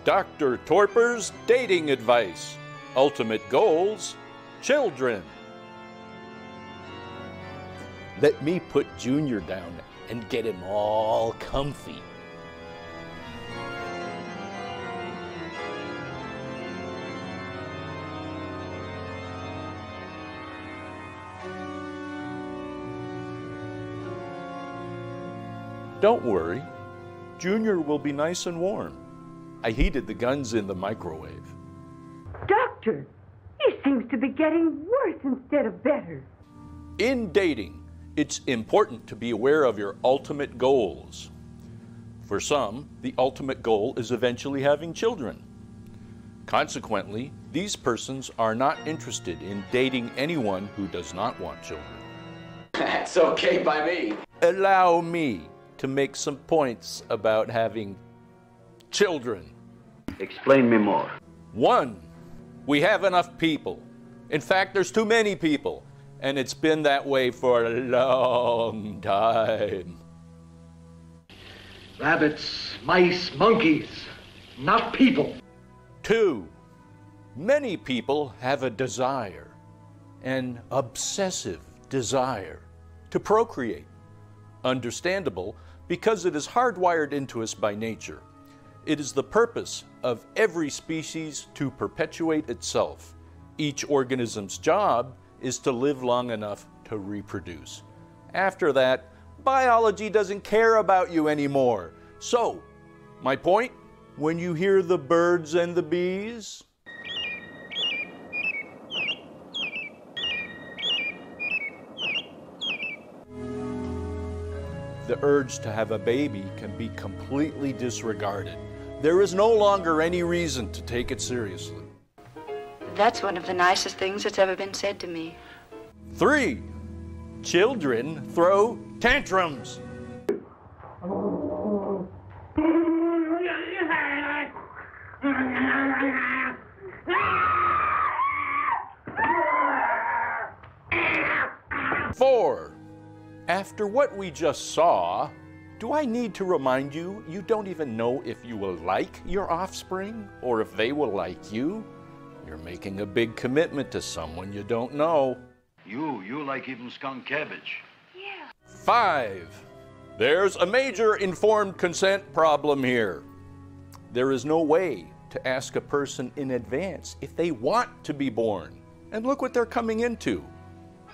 Dr. Torpor's dating advice. Ultimate goals, children. Let me put Junior down and get him all comfy. Don't worry, Junior will be nice and warm. I heated the guns in the microwave. Doctor, he seems to be getting worse instead of better. In dating, it's important to be aware of your ultimate goals. For some, the ultimate goal is eventually having children. Consequently, these persons are not interested in dating anyone who does not want children. That's okay by me. Allow me to make some points about having children. Explain me more. 1, we have enough people. In fact, there's too many people, and it's been that way for a long time. Rabbits, mice, monkeys, not people. 2, many people have a desire, an obsessive desire, to procreate. Understandable, because it is hardwired into us by nature. It is the purpose of every species to perpetuate itself. Each organism's job is to live long enough to reproduce. After that, biology doesn't care about you anymore. So, my point, when you hear the birds and the bees, the urge to have a baby can be completely disregarded. There is no longer any reason to take it seriously. That's one of the nicest things that's ever been said to me. 3, children throw tantrums. 4, after what we just saw, do I need to remind you, you don't even know if you will like your offspring or if they will like you? You're making a big commitment to someone you don't know. You like even skunk cabbage. Yeah. 5, there's a major informed consent problem here. There is no way to ask a person in advance if they want to be born. And look what they're coming into.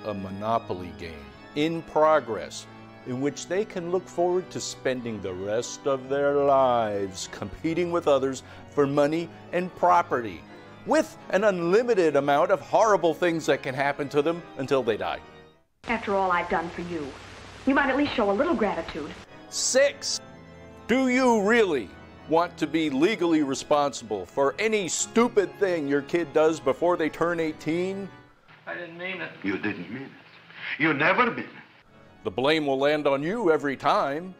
A Monopoly game in progress, in which they can look forward to spending the rest of their lives competing with others for money and property, with an unlimited amount of horrible things that can happen to them until they die. After all I've done for you, you might at least show a little gratitude. 6, do you really want to be legally responsible for any stupid thing your kid does before they turn 18? I didn't mean it. You didn't mean it. You never mean it. The blame will land on you every time.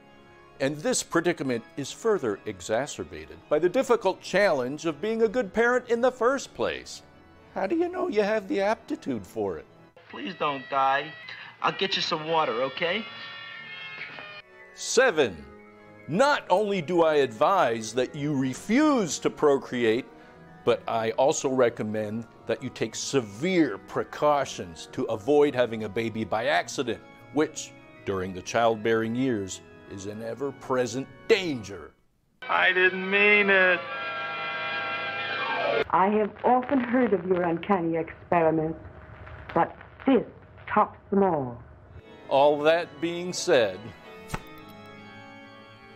And this predicament is further exacerbated by the difficult challenge of being a good parent in the first place. How do you know you have the aptitude for it? Please don't die. I'll get you some water, okay? 7, not only do I advise that you refuse to procreate, but I also recommend that you take severe precautions to avoid having a baby by accident, which, during the childbearing years, is an ever-present danger. I didn't mean it. I have often heard of your uncanny experiments, but this tops them all. All that being said,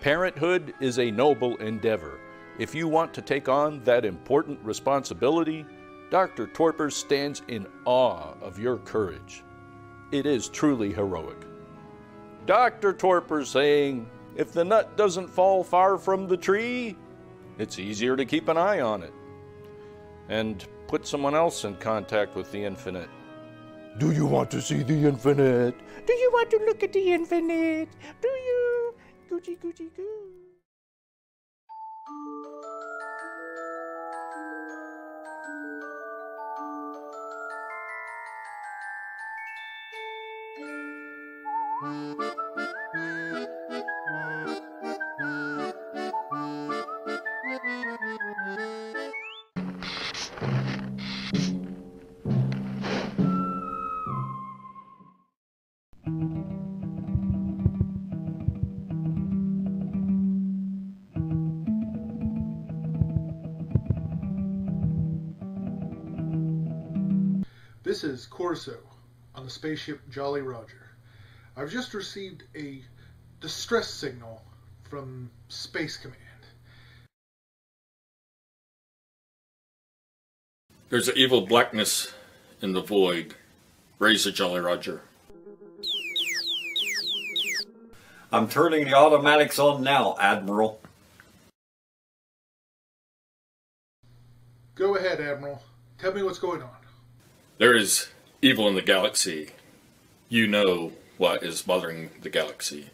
parenthood is a noble endeavor. If you want to take on that important responsibility, Dr. Torpor stands in awe of your courage. It is truly heroic. Dr. Torpor saying, if the nut doesn't fall far from the tree, it's easier to keep an eye on it. And put someone else in contact with the infinite. Do you want to see the infinite? Do you want to look at the infinite? Do you? Goochie, goochie, goo. This is Corso on the spaceship Jolly Roger. I've just received a distress signal from Space Command. There's an evil blackness in the void. Raise the Jolly Roger. I'm turning the automatics on now, Admiral. Go ahead, Admiral. Tell me what's going on. There is evil in the galaxy. You know what is bothering the galaxy.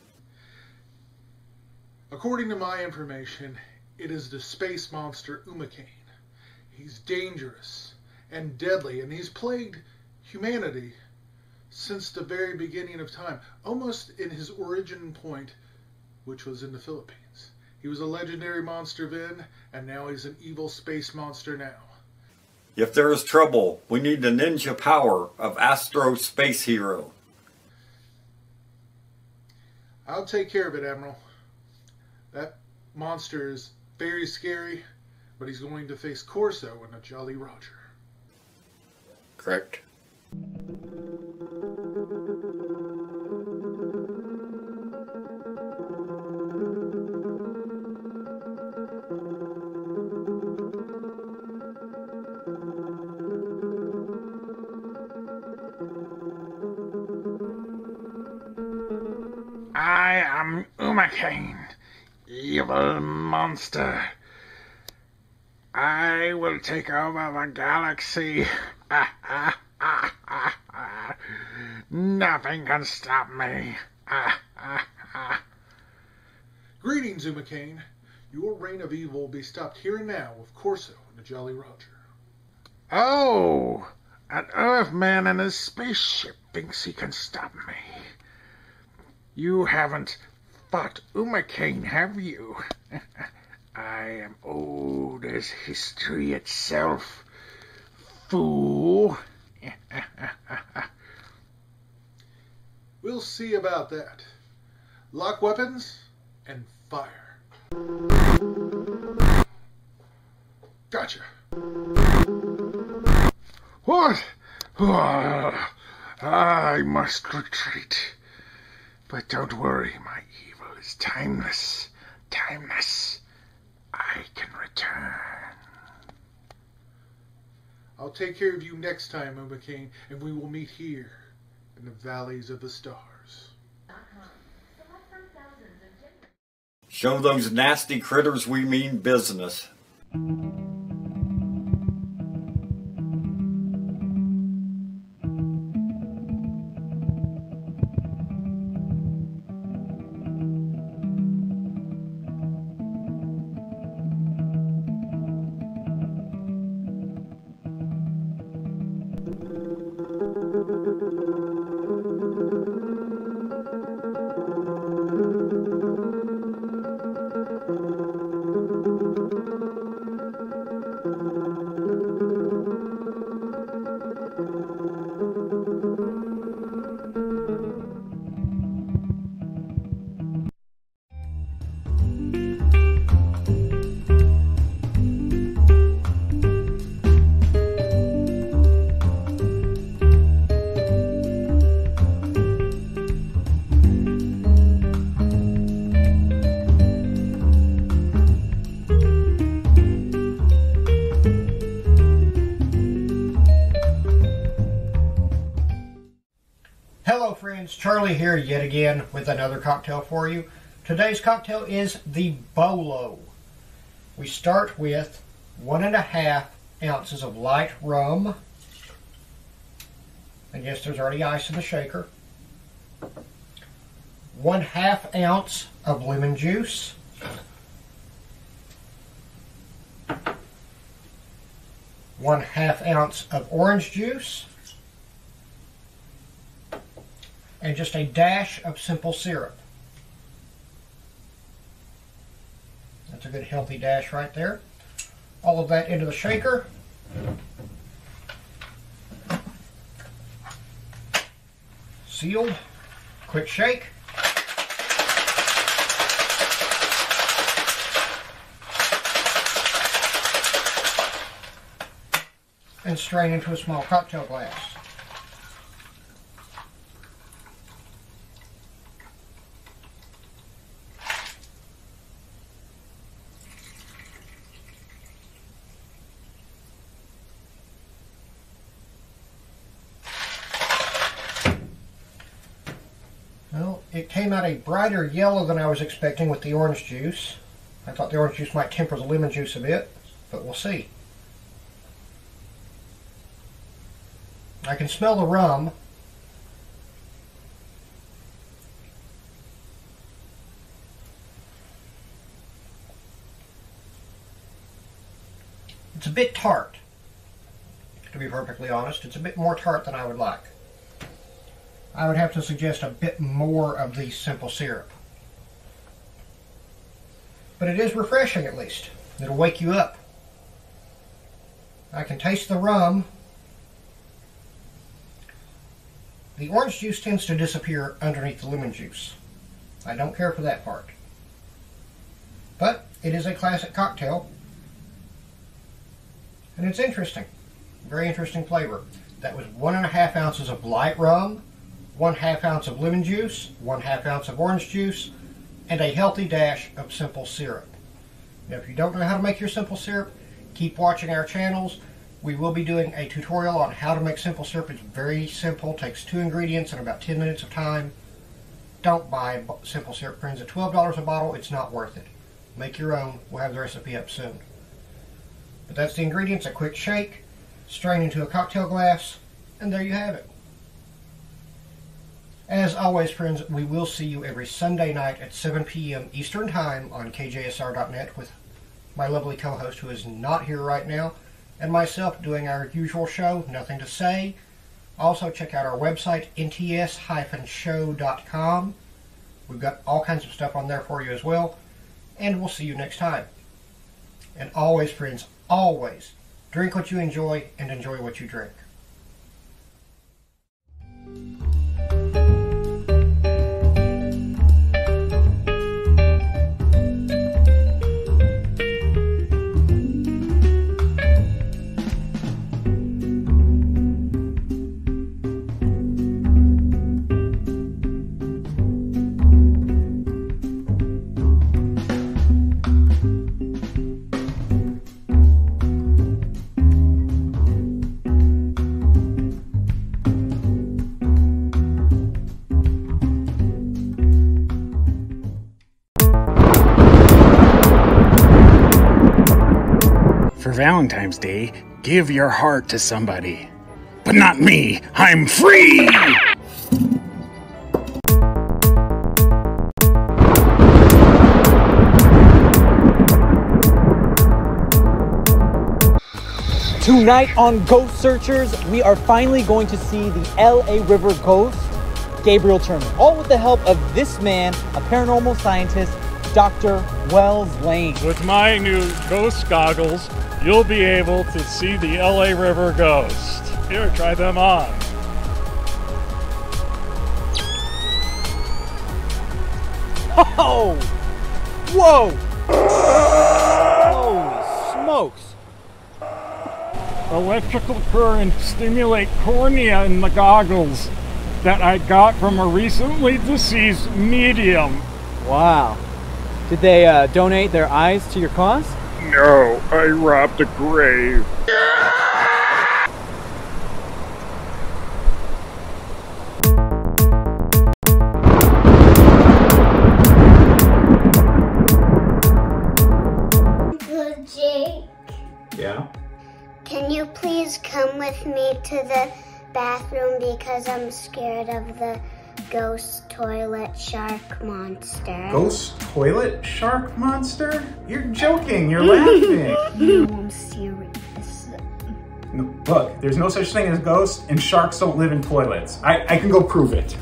According to my information, it is the space monster Umacaan. He's dangerous and deadly, and he's plagued humanity since the very beginning of time, almost in his origin point, which was in the Philippines. He was a legendary monster then, and now he's an evil space monster now. If there is trouble, we need the ninja power of Astro Space Hero. I'll take care of it, Admiral. That monster is very scary, but he's going to face Corso and a Jolly Roger. Correct. I am Umacaan, evil monster. I will take over the galaxy. Nothing can stop me. Greetings, Umacaan. Your reign of evil will be stopped here and now with Corso and the Jolly Roger. Oh, an Earthman in his spaceship thinks he can stop me. You haven't fought Umacaan, have you? I am old as history itself, fool. We'll see about that. Lock weapons and fire. Gotcha. What? I must retreat. But don't worry, my evil is timeless. Timeless. I can return. I'll take care of you next time, Umacaan, and we will meet here in the valleys of the stars. Show those nasty critters we mean business. Charlie here yet again with another cocktail for you. Today's cocktail is the Bolo. We start with 1.5 ounces of light rum. And yes, there's already ice in the shaker. 1/2 ounce of lemon juice. 1/2 ounce of orange juice. And just a dash of simple syrup. That's a good healthy dash right there. All of that into the shaker. sealed. Quick shake. And strain into a small cocktail glass. Well, it came out a brighter yellow than I was expecting with the orange juice. I thought the orange juice might temper the lemon juice a bit, but we'll see. I can smell the rum. It's a bit tart, to be perfectly honest. It's a bit more tart than I would like. I would have to suggest a bit more of the simple syrup. But it is refreshing at least. It'll wake you up. I can taste the rum. The orange juice tends to disappear underneath the lemon juice. I don't care for that part. But it is a classic cocktail. And it's interesting. Very interesting flavor. That was 1.5 ounces of light rum, 1/2 ounce of lemon juice, 1/2 ounce of orange juice, and a healthy dash of simple syrup. Now, if you don't know how to make your simple syrup, keep watching our channels. We will be doing a tutorial on how to make simple syrup. It's very simple, takes 2 ingredients and about 10 minutes of time. Don't buy simple syrup, friends. At $12 a bottle, it's not worth it. Make your own. We'll have the recipe up soon. But that's the ingredients, a quick shake, strain into a cocktail glass, and there you have it. As always, friends, we will see you every Sunday night at 7 p.m. Eastern Time on KJSR.net with my lovely co-host who is not here right now, and myself doing our usual show, Nothing to Say. Also, check out our website, nts-show.com. We've got all kinds of stuff on there for you as well, and we'll see you next time. And always, friends, always, drink what you enjoy and enjoy what you drink. For Valentine's Day, give your heart to somebody. But not me! I'm free! Tonight on Ghost Searchers, we are finally going to see the LA River ghost, Gabriel Turner. All with the help of this man, a paranormal scientist, Dr. Wells Lane. With my new ghost goggles, you'll be able to see the LA River ghost. Here, try them on. Oh! Whoa! Holy smokes! Electrical current stimulate cornea in the goggles that I got from a recently deceased medium. Wow. Did they donate their eyes to your cause? No, I robbed a grave. Uncle Jake. Yeah? Can you please come with me to the bathroom because I'm scared of the ghost toilet shark monster. Ghost toilet shark monster? You're joking, you're laughing. No, I'm serious. No, look, there's no such thing as ghosts, and sharks don't live in toilets. I can go prove it.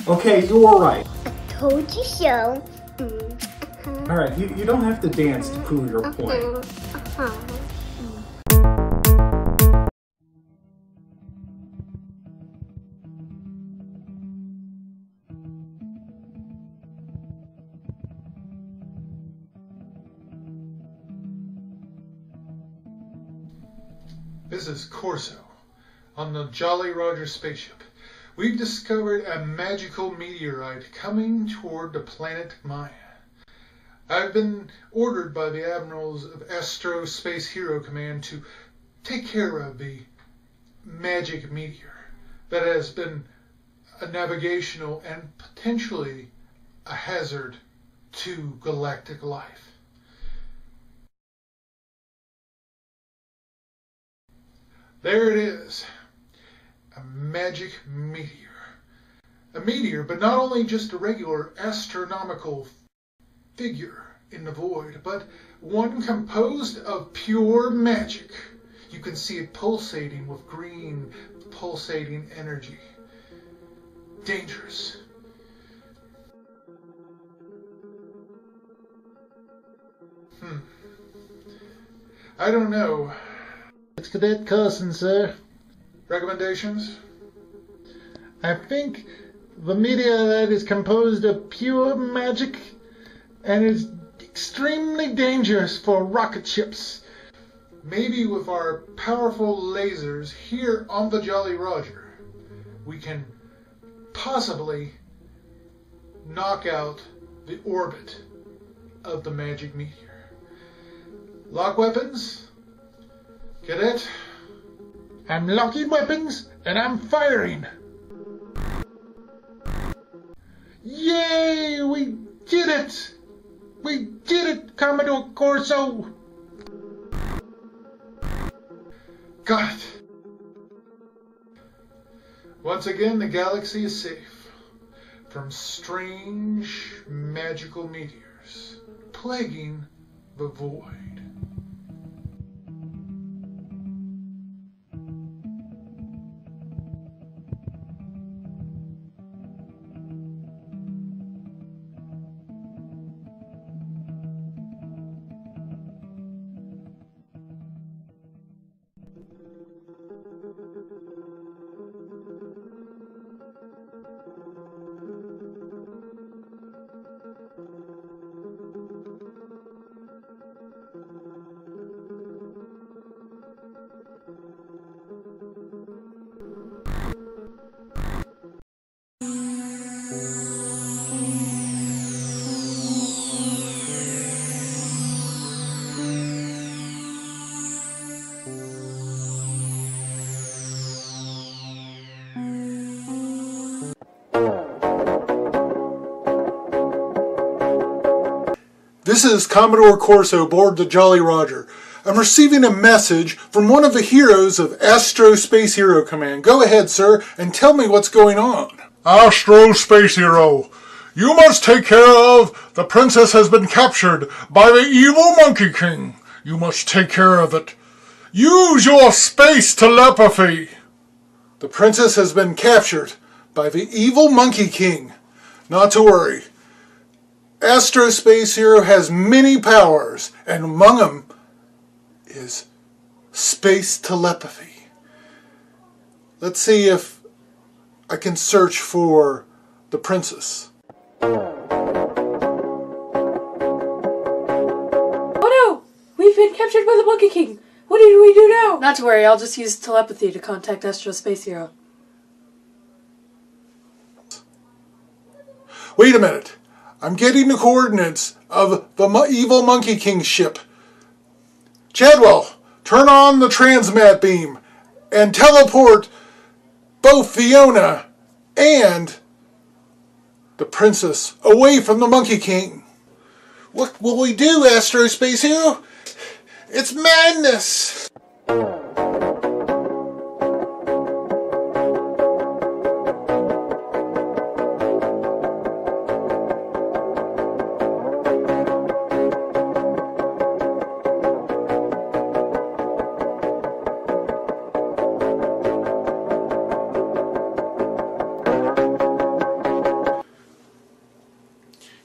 Okay, you were right. Told you so. Alright, you don't have to dance to prove your point. This is Corso, on the Jolly Roger spaceship. We've discovered a magical meteorite coming toward the planet Maya. I've been ordered by the admirals of Astro Space Hero Command to take care of the magic meteor that has been a navigational and potentially a hazard to galactic life. There it is, a magic meteor. A meteor, but not only just a regular astronomical figure in the void, but one composed of pure magic. You can see it pulsating with green, pulsating energy. Dangerous. I don't know. It's Cadet Carson, sir. Recommendations? I think the meteorite is composed of pure magic and is extremely dangerous for rocket ships. Maybe with our powerful lasers here on the Jolly Roger, we can possibly knock out the orbit of the magic meteor. Lock weapons? Cadet? I'm locking weapons and I'm firing. Yay! We did it! We did it, Commodore Corso! Got it! Once again, the galaxy is safe from strange magical meteors plaguing the void. This is Commodore Corso aboard the Jolly Roger. I'm receiving a message from one of the heroes of Astro Space Hero Command. Go ahead, sir, and tell me what's going on. Astro Space Hero, you must take care of the princess has been captured by the evil Monkey King. You must take care of it. Use your space telepathy. The princess has been captured by the evil Monkey King. Not to worry. Astro Space Hero has many powers, and among them is space telepathy. Let's see if I can search for the princess. Oh no! We've been captured by the Monkey King! What do we do now? Not to worry, I'll just use telepathy to contact Astro Space Hero. Wait a minute. I'm getting the coordinates of the evil Monkey King ship. Chadwell, turn on the transmat beam and teleport both Fiona and the princess away from the Monkey King. What will we do, Astro Space Hero? It's madness!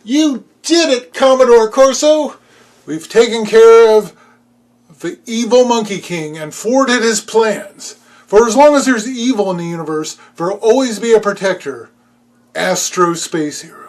You did it, Commodore Corso! We've taken care of the evil Monkey King and thwarted his plans. For as long as there's evil in the universe, there will always be a protector. Astro Space Hero.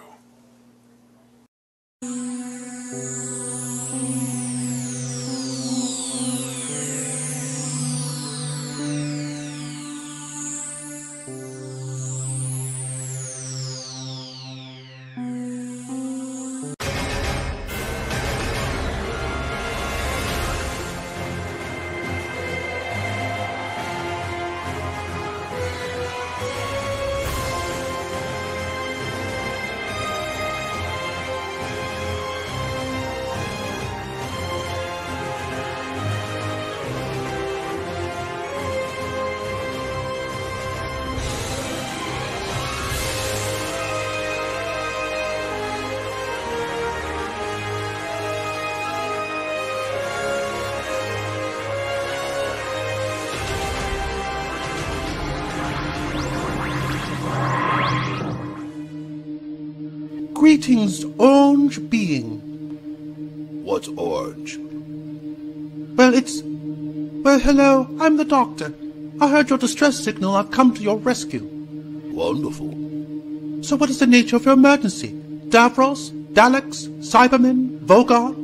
Greetings, orange being. What's orange? Well, hello, I'm the doctor. I heard your distress signal. I've come to your rescue. Wonderful. So what is the nature of your emergency? Davros? Daleks? Cybermen? Vogon?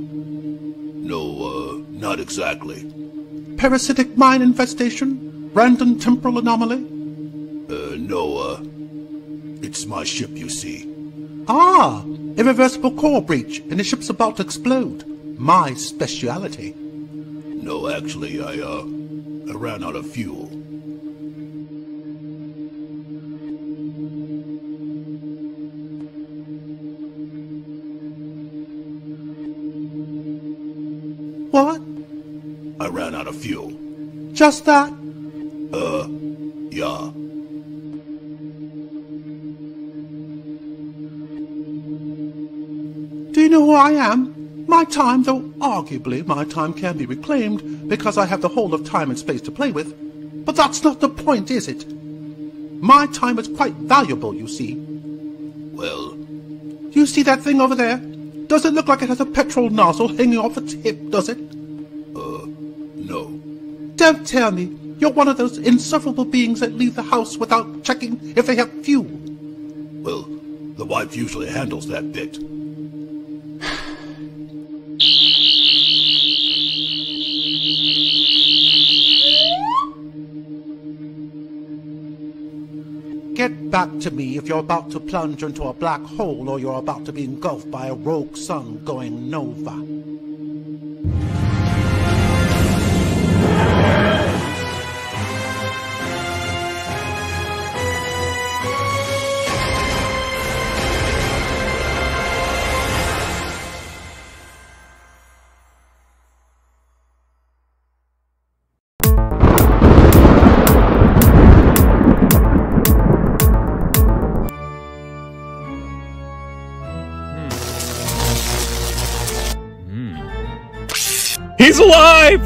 No, not exactly. Parasitic mine infestation? Random temporal anomaly? No, it's my ship, you see. Ah, irreversible core breach, and the ship's about to explode. My speciality. No, actually, I ran out of fuel. What? I ran out of fuel. Just that? Yeah. Do you know who I am? My time, though arguably my time can be reclaimed because I have the whole of time and space to play with. But that's not the point, is it? My time is quite valuable, you see. Well... You see that thing over there? Does it look like it has a petrol nozzle hanging off its hip, does it? No. Don't tell me you're one of those insufferable beings that leave the house without checking if they have fuel. Well, the wife usually handles that bit. Get back to me if you're about to plunge into a black hole or you're about to be engulfed by a rogue sun going nova. He's alive!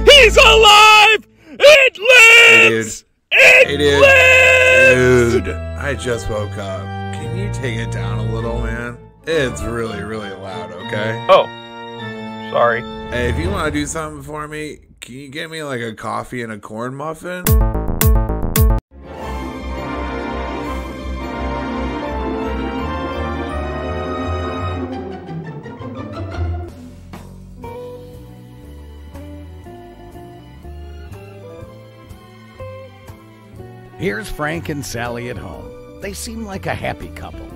He's alive! It lives! It lives! Dude, I just woke up. Can you take it down a little, man? It's really, really loud, okay? Oh, sorry. Hey, if you want to do something for me, can you get me like a coffee and a corn muffin? Here's Frank and Sally at home. They seem like a happy couple.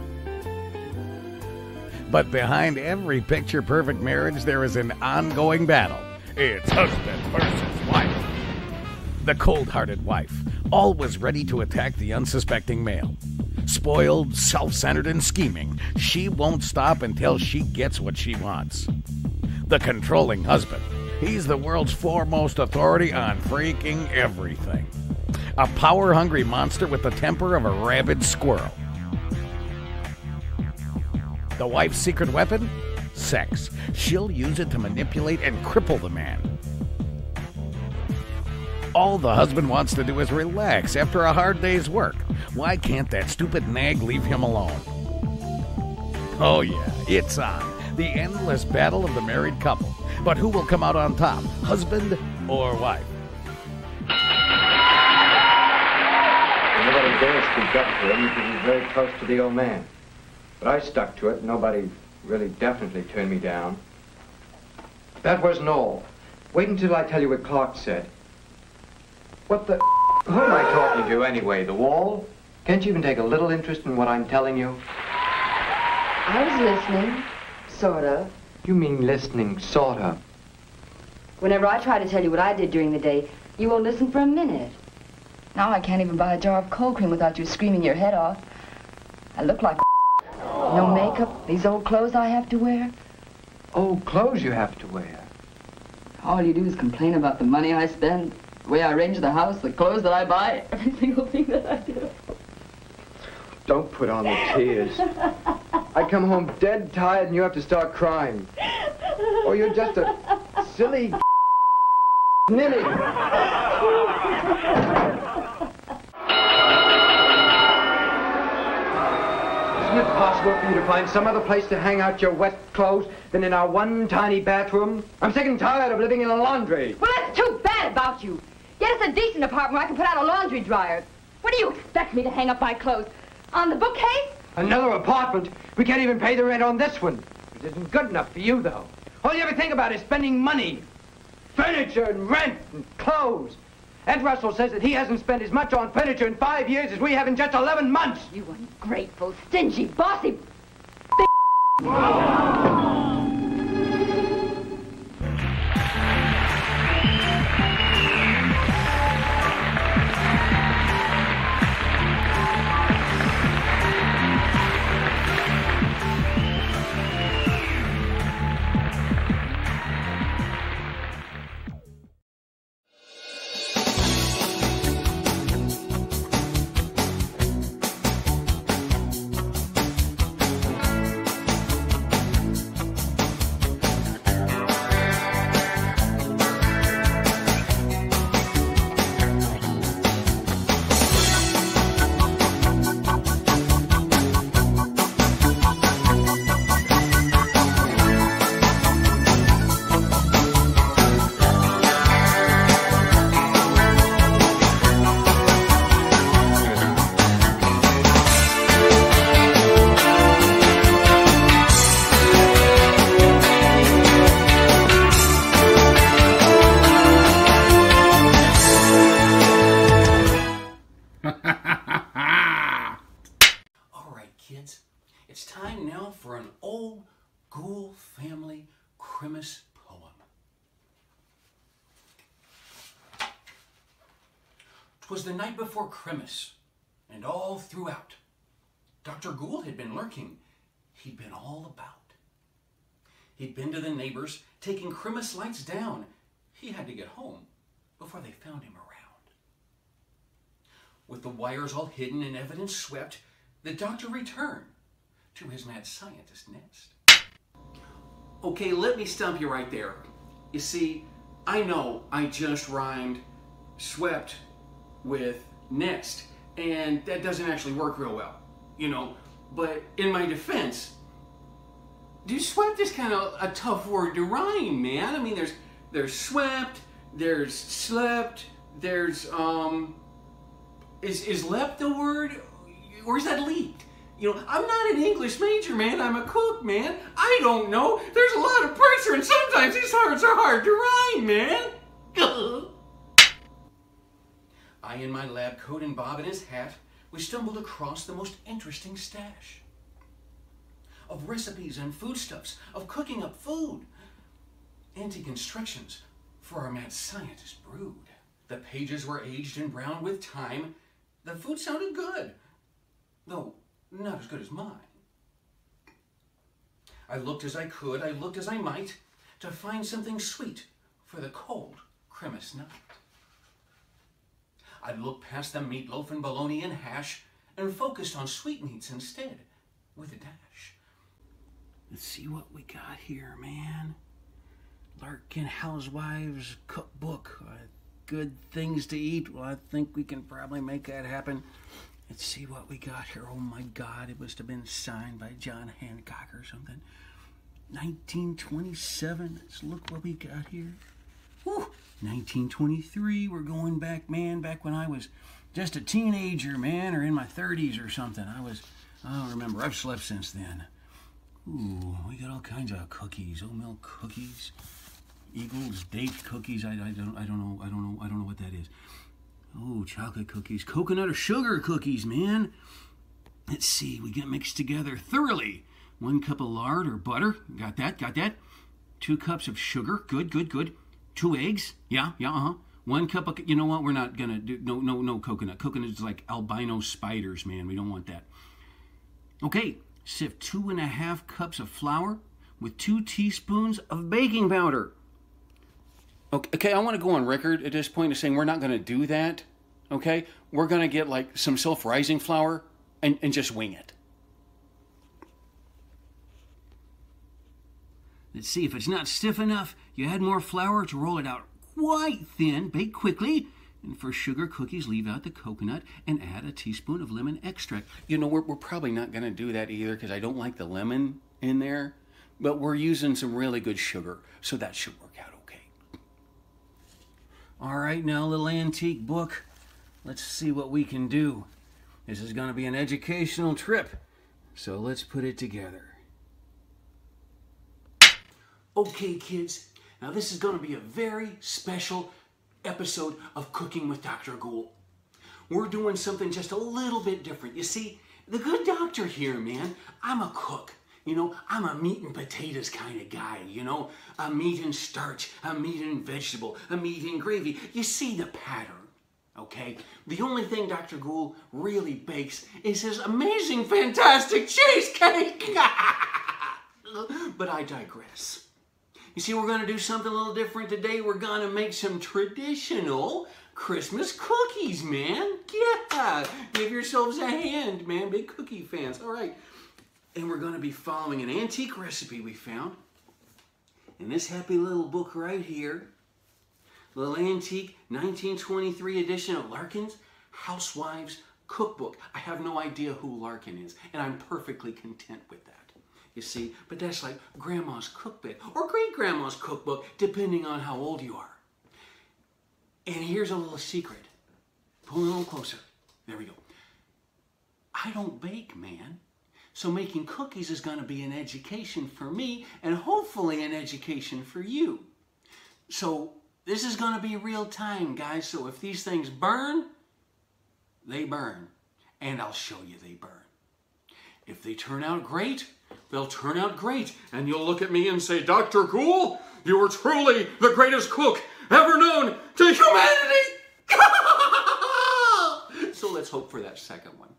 But behind every picture-perfect marriage, there is an ongoing battle. It's husband versus wife. The cold-hearted wife, always ready to attack the unsuspecting male. Spoiled, self-centered, and scheming, she won't stop until she gets what she wants. The controlling husband, he's the world's foremost authority on freaking everything. A power-hungry monster with the temper of a rabid squirrel. The wife's secret weapon? Sex. She'll use it to manipulate and cripple the man. All the husband wants to do is relax after a hard day's work. Why can't that stupid nag leave him alone? Oh yeah, It's on. The endless battle of the married couple. But who will come out on top? Husband or wife? Nobody dared speak up to him because he's very close to the old man. But I stuck to it. Nobody really definitely turned me down. That wasn't all. Wait until I tell you what Clark said. What the... Who am I talking to anyway? The wall? Can't you even take a little interest in what I'm telling you? I was listening, sort of. You mean listening, sort of? Whenever I try to tell you what I did during the day, you won't listen for a minute. Now I can't even buy a jar of cold cream without you screaming your head off. I look like no makeup, these old clothes I have to wear. Old clothes you have to wear? All you do is complain about the money I spend, the way I arrange the house, the clothes that I buy, every single thing that I do. Don't put on the tears. I come home dead tired and you have to start crying. Oh, you're just a silly ninny. Isn't it possible for you to find some other place to hang out your wet clothes than in our one tiny bathroom? I'm sick and tired of living in a laundry. Well, that's too bad about you. Get us a decent apartment where I can put out a laundry dryer. Where do you expect me to hang up my clothes? On the bookcase? Another apartment? We can't even pay the rent on this one. It isn't good enough for you, though. All you ever think about is spending money. Furniture and rent and clothes. Ed Russell says that he hasn't spent as much on furniture in 5 years as we have in just 11 months. You ungrateful, stingy, bossy... It's time now for an old Gool family Krimmas poem. 'Twas the night before Krimmas, and all throughout, Dr. Gool had been lurking. He'd been all about. He'd been to the neighbors, taking Krimmas lights down. He had to get home before they found him around. With the wires all hidden and evidence swept, the doctor returned to his mad scientist nest. Okay, let me stump you right there. You see, I know I just rhymed swept with nest, and that doesn't actually work real well, you know. But in my defense, dude, swept is kind of a tough word to rhyme, man. I mean, there's swept, there's slept, there's is leapt the word, or is that leaked? You know, I'm not an English major, man. I'm a cook, man. I don't know. There's a lot of pressure, and sometimes these words are hard to rhyme, man. I, in my lab coat and Bob in his hat, we stumbled across the most interesting stash of recipes and foodstuffs, of cooking up food. Antique instructions for our mad scientist brood. The pages were aged and browned with time. The food sounded good, though not as good as mine. I looked as I could, I looked as I might, to find something sweet for the cold Krimmas night. I looked past the meatloaf and bologna and hash and focused on sweetmeats instead, with a dash. Let's see what we got here, man. Larkin Housewives Cookbook. Good things to eat. Well, I think we can probably make that happen. Let's see what we got here. Oh my God, it must have been signed by John Hancock or something. 1927. Let's look what we got here. Woo! 1923. We're going back, man, back when I was just a teenager, man, or in my 30s or something. I don't remember. I've slept since then. Ooh, we got all kinds of cookies. Oat milk cookies. Eagles date cookies. I don't know what that is. Oh, chocolate cookies. Coconut or sugar cookies, man. Let's see. We get mixed together thoroughly. 1 cup of lard or butter. Got that, got that. 2 cups of sugar. Good, good, good. 2 eggs. Yeah, 1 cup of, you know what? We're not gonna do, no coconut. Coconut is like albino spiders, man. We don't want that. Okay, sift 2.5 cups of flour with 2 teaspoons of baking powder. Okay, I want to go on record at this point as saying we're not going to do that, okay? We're going to get like some self-rising flour and just wing it. Let's see, if it's not stiff enough, you add more flour to roll it out quite thin, bake quickly. And for sugar cookies, leave out the coconut and add a teaspoon of lemon extract. You know, we're probably not going to do that either because I don't like the lemon in there. But we're using some really good sugar, so that should work out okay. All right, now a little antique book. Let's see what we can do. This is going to be an educational trip, so let's put it together. Okay, kids, now this is going to be a very special episode of Cooking with Dr. Gool. We're doing something just a little bit different. You see, the good doctor here, man, I'm a cook. You know, I'm a meat and potatoes kind of guy, you know. A meat and starch, a meat and vegetable, a meat and gravy. You see the pattern, okay? The only thing Dr. Gool really bakes is his amazing, fantastic cheesecake. But I digress. You see, we're going to do something a little different today. We're going to make some traditional Christmas cookies, man. Yeah, give yourselves a hand, man. Big cookie fans. All right. And we're going to be following an antique recipe we found in this happy little book right here. Little antique 1923 edition of Larkin's Housewives Cookbook. I have no idea who Larkin is, and I'm perfectly content with that. You see, but that's like Grandma's cookbook or great-grandma's cookbook, depending on how old you are. And here's a little secret. Pull a little closer. There we go. I don't bake, man. So making cookies is going to be an education for me and hopefully an education for you. So this is going to be real time, guys. So if these things burn, they burn. And I'll show you they burn. If they turn out great, they'll turn out great. And you'll look at me and say, Dr. Gool, you were truly the greatest cook ever known to humanity. So let's hope for that second one.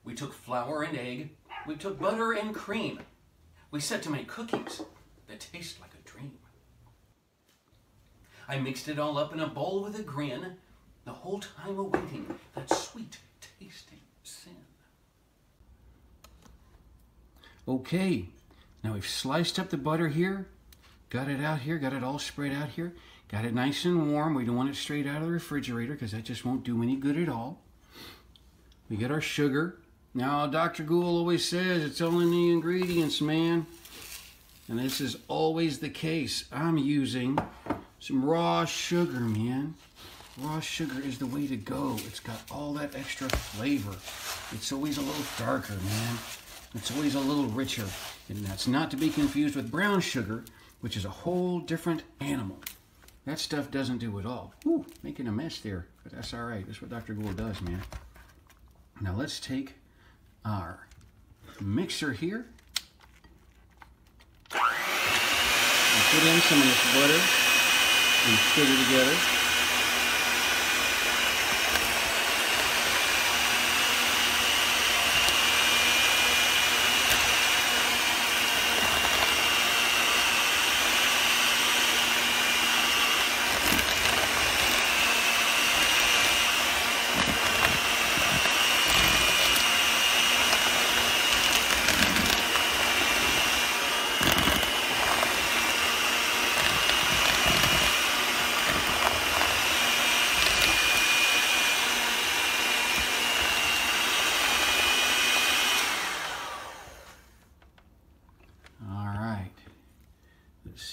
We took flour and egg. We took butter and cream. We set to make cookies that taste like a dream. I mixed it all up in a bowl with a grin, the whole time awaiting that sweet tasting sin. Okay, now we've sliced up the butter here, got it out here, got it all spread out here, got it nice and warm. We don't want it straight out of the refrigerator because that just won't do any good at all. We get our sugar. Now, Dr. Gool always says it's all in the ingredients, man. And this is always the case. I'm using some raw sugar, man. Raw sugar is the way to go. It's got all that extra flavor. It's always a little darker, man. It's always a little richer. And that's not to be confused with brown sugar, which is a whole different animal. That stuff doesn't do it all. Ooh, making a mess there. But that's all right. That's what Dr. Gool does, man. Now let's take our mixer here. And put in some of this butter and sugar together.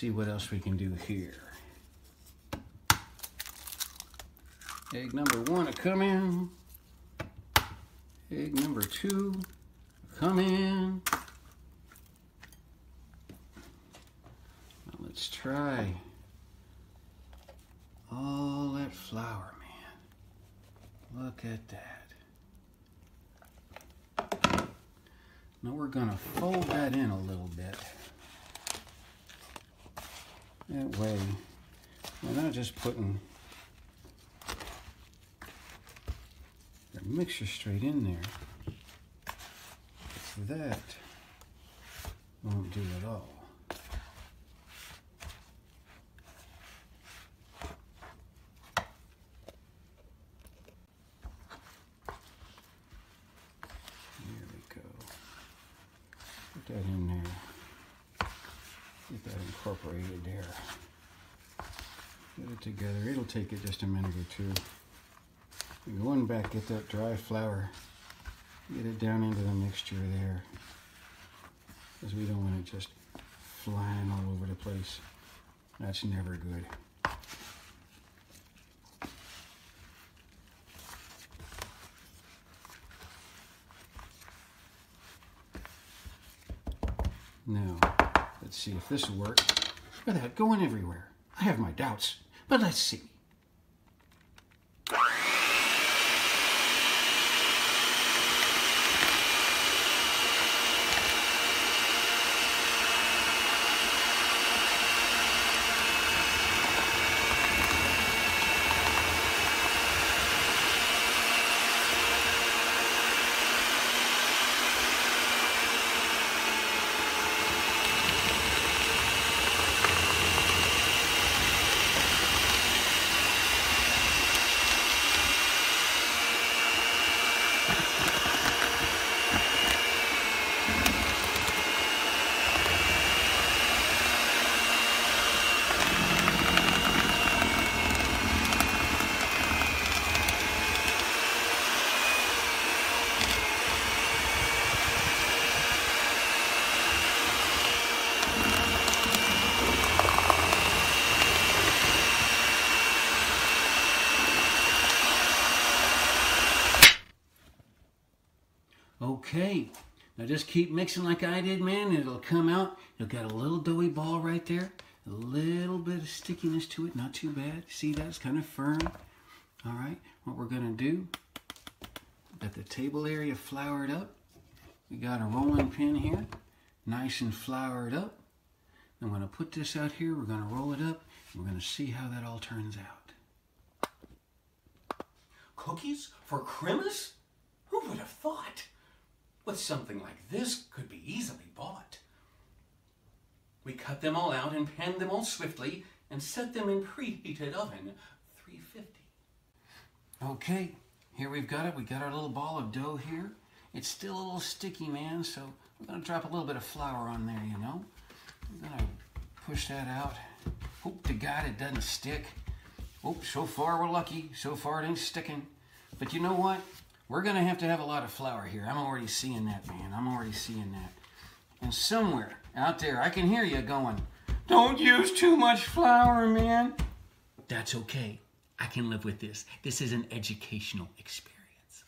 see what else we can do here. Egg number 1 to come in. Egg number 2 come in. Now let's try all that flour, man. Look at that. Now we're gonna fold that in a little bit. That way, we're not just putting the mixture straight in there. That won't do it all. There we go. Put that in there. Get that incorporated there. Get it together. It'll take it just a minute or two. Going back, get that dry flour, get it down into the mixture there, because we don't want it just flying all over the place. That's never good. Now, let's see if this will work without going everywhere. I have my doubts, but let's see. Okay, now just keep mixing like I did, man, and it'll come out. You'll got a little doughy ball right there, a little bit of stickiness to it, not too bad. See, that's kind of firm. All right, what we're gonna do, got the table area floured up. We got a rolling pin here, nice and floured up. I'm gonna put this out here, we're gonna roll it up, and we're gonna see how that all turns out. Cookies for Krimmas? Who would have thought? But something like this could be easily bought. We cut them all out and panned them all swiftly and set them in preheated oven 350. Okay, here we've got it. We got our little ball of dough here. It's still a little sticky, man, so we're gonna drop a little bit of flour on there, you know. We're gonna push that out. Hope to God it doesn't stick. Oh, so far we're lucky. So far it ain't sticking. But you know what? We're going to have a lot of flour here. I'm already seeing that, man. I'm already seeing that. And somewhere out there, I can hear you going, don't use too much flour, man. That's okay. I can live with this. This is an educational experience.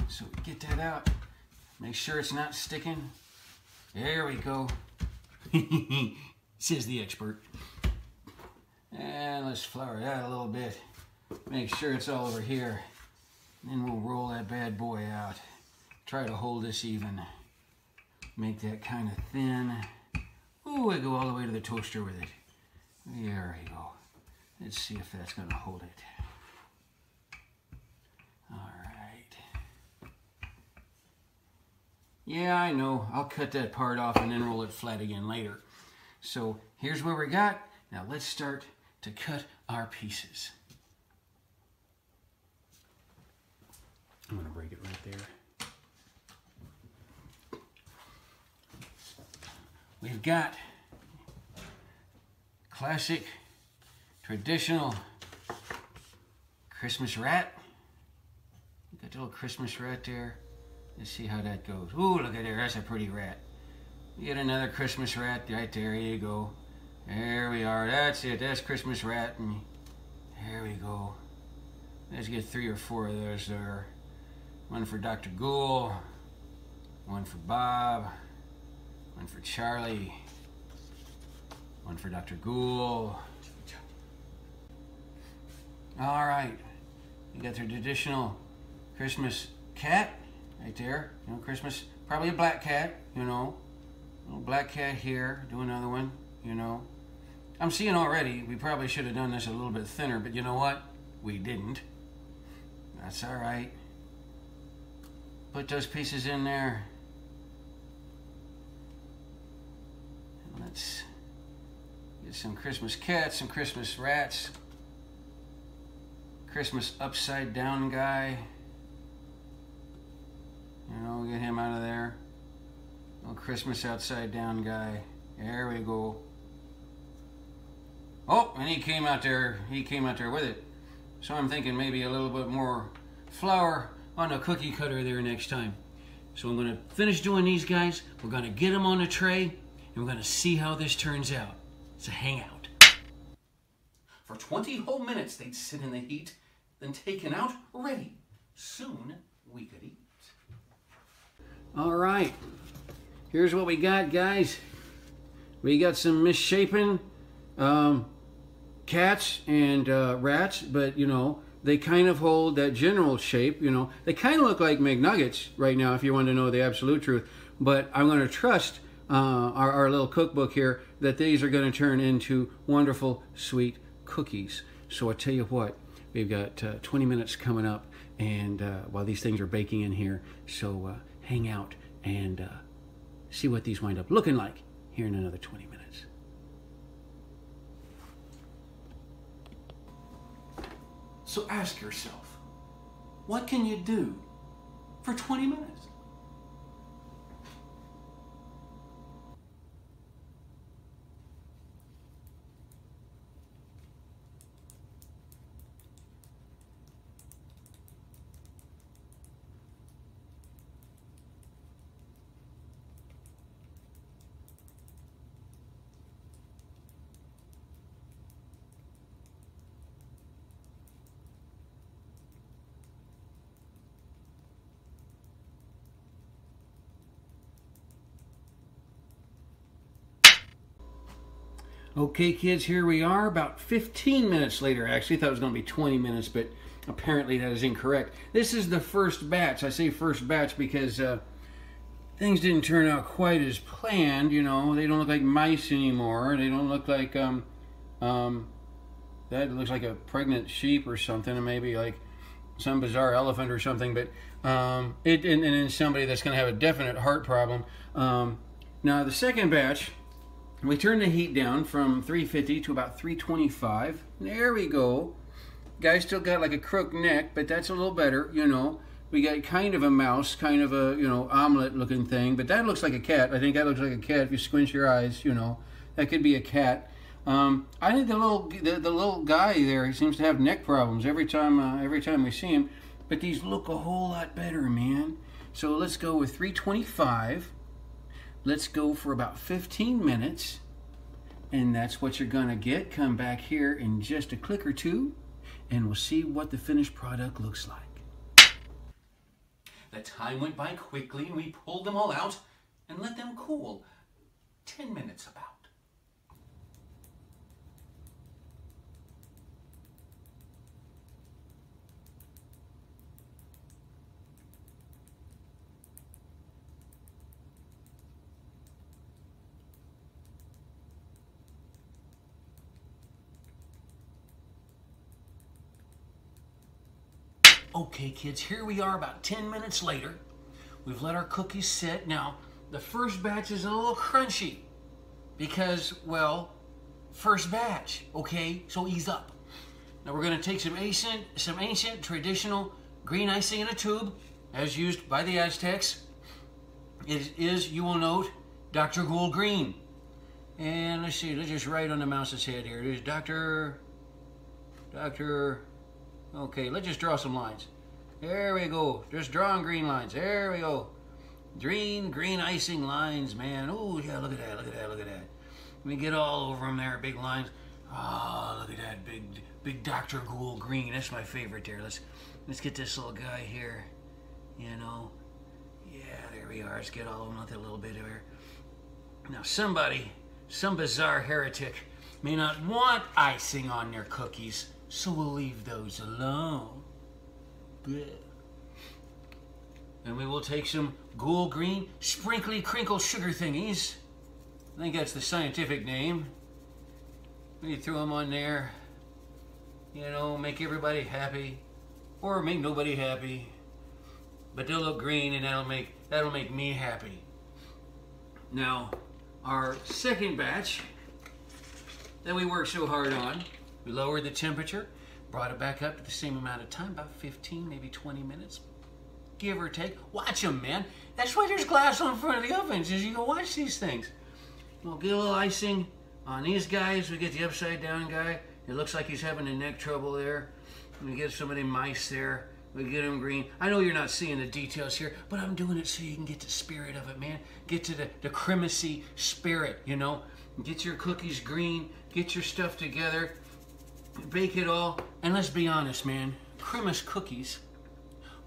So get that out. Make sure it's not sticking. There we go. Says the expert. And let's flour it out a little bit. Make sure it's all over here. Then we'll roll that bad boy out. Try to hold this even. Make that kind of thin. Ooh, I go all the way to the toaster with it. There we go. Let's see if that's going to hold it. All right. Yeah, I know. I'll cut that part off and then roll it flat again later. So here's where we got. Now let's start to cut our pieces. I'm going to break it right there. We've got classic, traditional Christmas rat. Got the little Christmas rat there. Let's see how that goes. Ooh, look at there. That's a pretty rat. Get another Christmas rat right there. You go. There we are. That's it. That's Christmas rat. And there we go. Let's get 3 or 4 of those there. One for Dr. Gool. One for Bob. One for Charlie. One for Dr. Gool. All right. You got your traditional Christmas cat right there. You know, Christmas, probably a black cat, you know. Little black cat here. Do another one, you know. I'm seeing already, we probably should have done this a little bit thinner, but you know what? We didn't. That's all right. Put those pieces in there. And let's get some Christmas cats, some Christmas rats. Christmas upside down guy. You know, get him out of there. Little Christmas outside down guy. There we go. Oh, and he came out there with it. So I'm thinking maybe a little bit more flour on a cookie cutter there next time. So I'm gonna finish doing these guys. We're gonna get them on a tray and we're gonna see how this turns out. It's a hangout. For 20 whole minutes they'd sit in the heat, then taken out, ready. Soon we could eat. All right, here's what we got, guys. We got some misshapen cats and rats, but you know, they kind of hold that general shape, you know. They kind of look like McNuggets right now, if you want to know the absolute truth. But I'm going to trust our little cookbook here that these are going to turn into wonderful, sweet cookies. So I tell you what, we've got 20 minutes coming up, and while these things are baking in here, so hang out and see what these wind up looking like here in another 20 minutes. So ask yourself, what can you do for 20 minutes? Okay, kids, here we are about 15 minutes later. I actually thought it was going to be 20 minutes, but apparently that is incorrect. This is the first batch. I say first batch because things didn't turn out quite as planned, you know. They don't look like mice anymore. They don't look like, that looks like a pregnant sheep or something, or maybe like some bizarre elephant or something, but, and then somebody that's going to have a definite heart problem. Now, the second batch, we turned the heat down from 350 to about 325. There we go. Guy's still got like a crooked neck, but that's a little better, you know. We got kind of a mouse, kind of a, you know, omelet looking thing, but that looks like a cat. I think that looks like a cat if you squint your eyes, you know. That could be a cat. I think the little guy there, he seems to have neck problems every time we see him, but these look a whole lot better, man. So let's go with 325. Let's go for about 15 minutes, and that's what you're gonna get. Come back here in just a click or two, and we'll see what the finished product looks like. The time went by quickly, and we pulled them all out and let them cool. 10 minutes about. Okay, kids, here we are about 10 minutes later. We've let our cookies sit. Now, the first batch is a little crunchy because, well, first batch, okay? So ease up. Now we're gonna take some ancient traditional green icing in a tube, as used by the Aztecs. It is, you will note, Dr. Gool Green. And let's see, let's just write on the mouse's head here. There's Dr. Okay, let's just draw some lines. There we go. Just drawing green lines. There we go. Green icing lines, man. Oh, yeah, look at that, look at that, look at that. Let me get all over them there, big lines. Oh, look at that big Dr. Gool green. That's my favorite there. Let's get this little guy here, you know. Yeah, there we are. Let's get all of them out there a little bit here. Now, some bizarre heretic may not want icing on their cookies, so we'll leave those alone. Blech. And we will take some Gool green sprinkly crinkle sugar thingies. I think that's the scientific name. We throw them on there, you know, make everybody happy, or make nobody happy. But they'll look green, and that'll make me happy. Now, our second batch that we worked so hard on, we lowered the temperature, brought it back up to the same amount of time, about 15, maybe 20 minutes, give or take. Watch them, man. That's why there's glass on front of the ovens, is you can watch these things. We'll get a little icing on these guys. We get the upside down guy. It looks like he's having a neck trouble there. We get some of the mice there. We get them green. I know you're not seeing the details here, but I'm doing it so you can get the spirit of it, man. Get to the Krimmas-y spirit, you know. Get your cookies green. Get your stuff together. Bake it all. And let's be honest, man. Krimmas cookies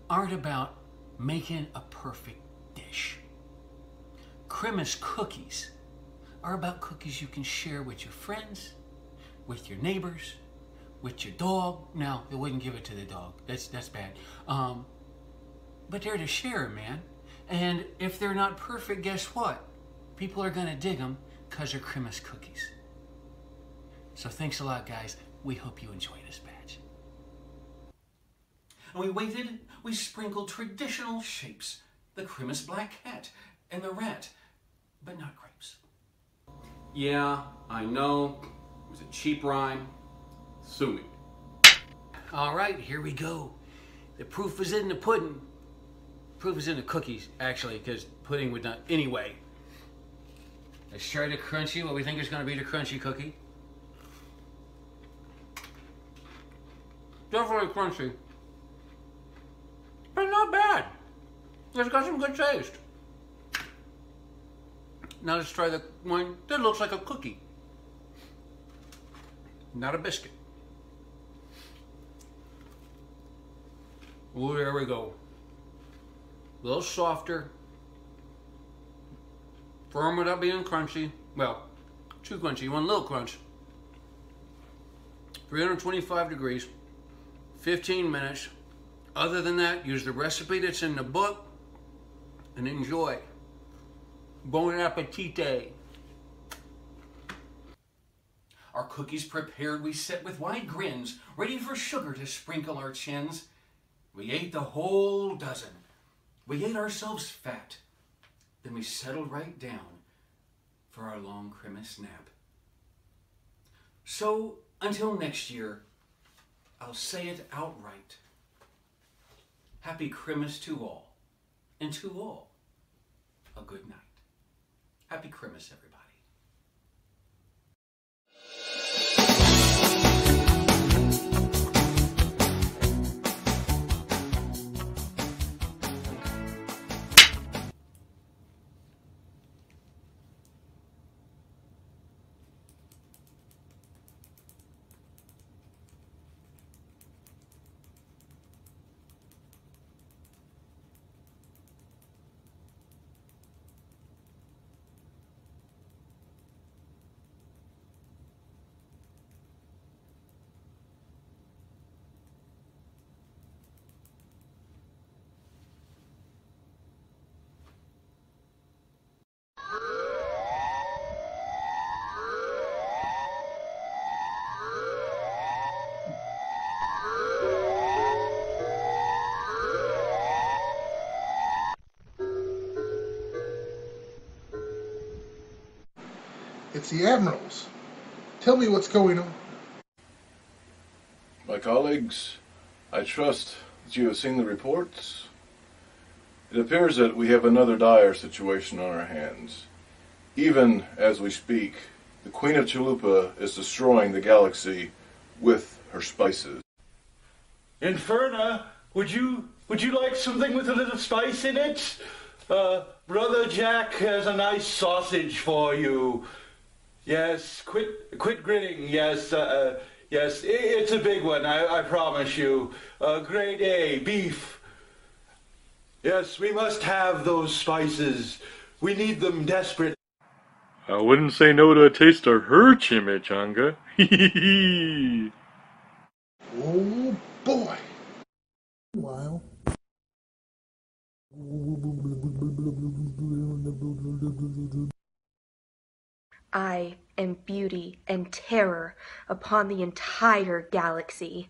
aren't about making a perfect dish. Krimmas cookies are about cookies you can share with your friends, with your neighbors, with your dog. Now, they wouldn't give it to the dog. That's bad. But they're to share, man. And if they're not perfect, guess what? People are going to dig them because they're Krimmas cookies. So thanks a lot, guys. We hope you enjoy this batch. And we waited. We sprinkled traditional shapes. The Krimmas black cat and the rat, but not grapes. Yeah, I know. It was a cheap rhyme. Sue me. All right, here we go. The proof is in the pudding. Proof is in the cookies, actually, because pudding would not. Anyway, let's try the crunchy, what we think is going to be the crunchy cookie. Definitely crunchy. But not bad. It's got some good taste. Now let's try the one that looks like a cookie. Not a biscuit. Oh, there we go. A little softer. Firm without being crunchy. Well, too crunchy. You want a little crunch. 325 degrees. 15 minutes. Other than that, use the recipe that's in the book and enjoy. Bon appetite. Our cookies prepared, we sat with wide grins, ready for sugar to sprinkle our chins. We ate the whole dozen. We ate ourselves fat. Then we settled right down for our long Krimmas nap. So, until next year, I'll say it outright. Happy Krimmas to all, and to all, a good night. Happy Krimmas, everybody. It's the Admirals. Tell me what's going on. My colleagues, I trust that you have seen the reports. It appears that we have another dire situation on our hands. Even as we speak, the Queen of Chalupa is destroying the galaxy with her spices. Inferna, would you like something with a little spice in it? Brother Jack has a nice sausage for you. Yes, quit grinning. Yes, yes, it's a big one, I promise you. Grade A, beef. Yes, we must have those spices. We need them desperate. I wouldn't say no to a taste of her chimichanga. Oh boy. Wow. I am beauty and terror upon the entire galaxy.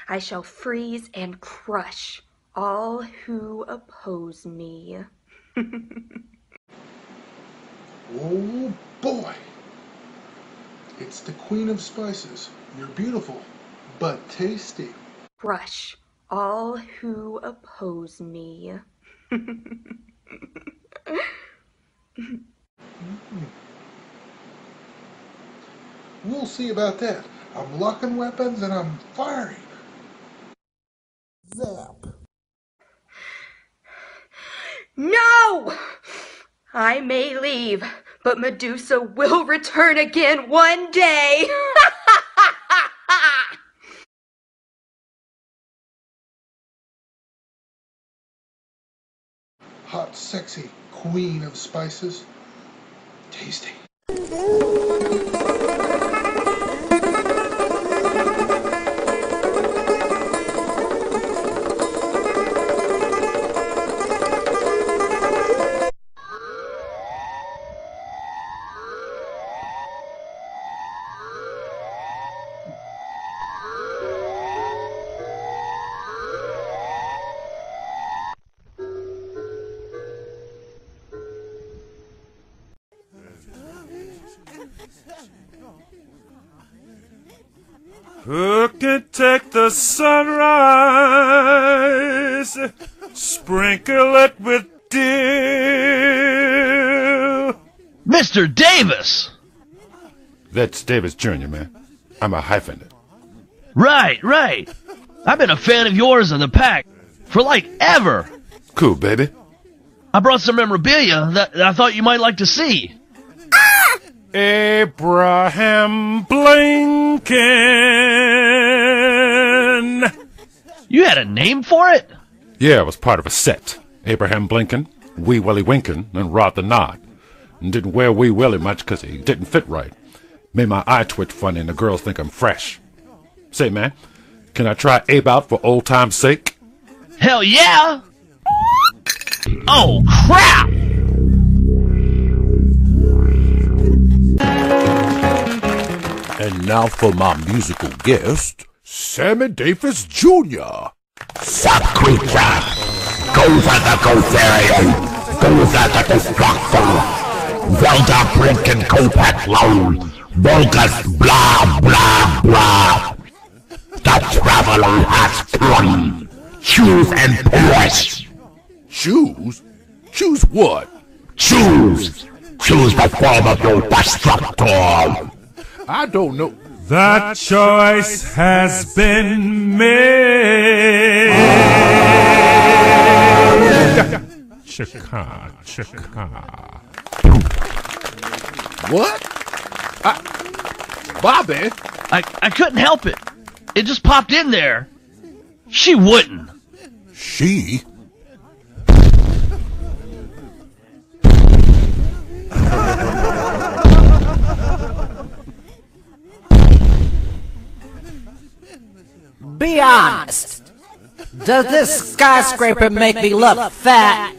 I shall freeze and crush all who oppose me. Oh boy. It's the Queen of Spices. You're beautiful, but tasty. Crush all who oppose me. We'll see about that. I'm locking weapons and I'm firing. Zap. No! I may leave, but Medusa will return again one day. Hot, sexy Queen of Spices. Tasty. Who can take the sunrise, sprinkle it with dew? Mr. Davis! That's Davis Jr., man. I'm a hyphenate. Right, right. I've been a fan of yours in the pack for like ever. Cool, baby. I brought some memorabilia that I thought you might like to see. Abraham Blinken. You had a name for it? Yeah, it was part of a set. Abraham Blinken, Wee Willie Winkin, and Rod the Nod. And didn't wear Wee Willie much because he didn't fit right. Made my eye twitch funny and the girls think I'm fresh. Say, man, can I try Abe out for old time's sake? Hell yeah! Oh, crap! And now for my musical guest, Sammy Davis Jr. Suck creature! Goes at the Gotharian! Goes at the Destructor! Zelda Brinken Kolbek Loan! Volgus blah blah blah! The traveler has come! Choose and perish! Choose? Choose what? Choose! Choose the form of your Destructor! I don't know. That choice has been made. Chaka, chaka. What? Bobby? I couldn't help it. It just popped in there. She wouldn't. She? Be honest. Does this skyscraper make me look fat?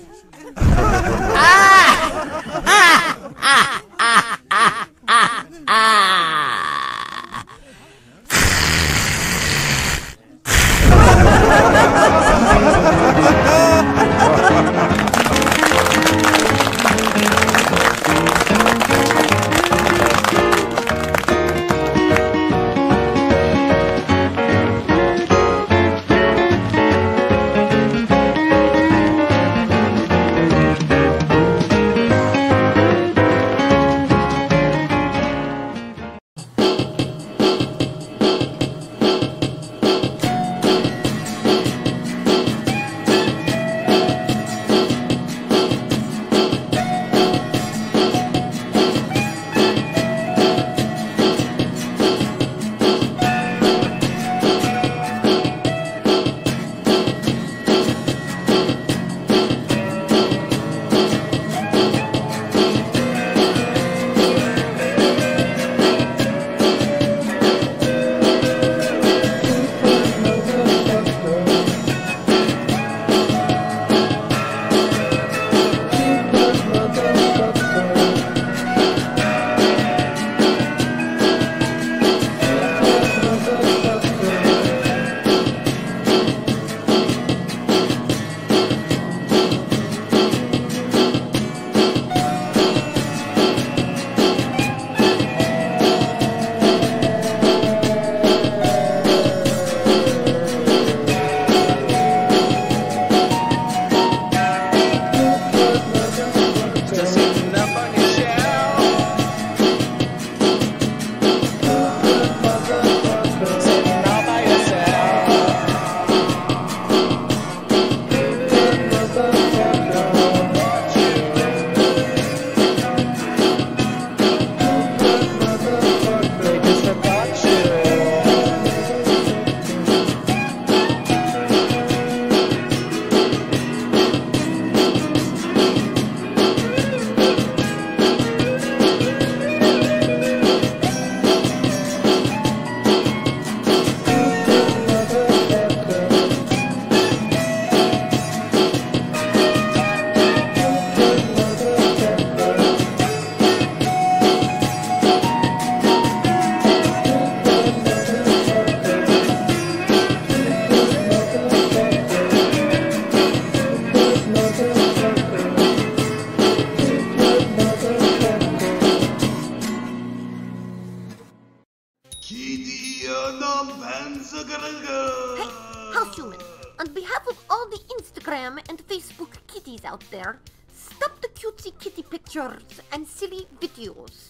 Facebook kitties out there, stop the cutesy kitty pictures and silly videos.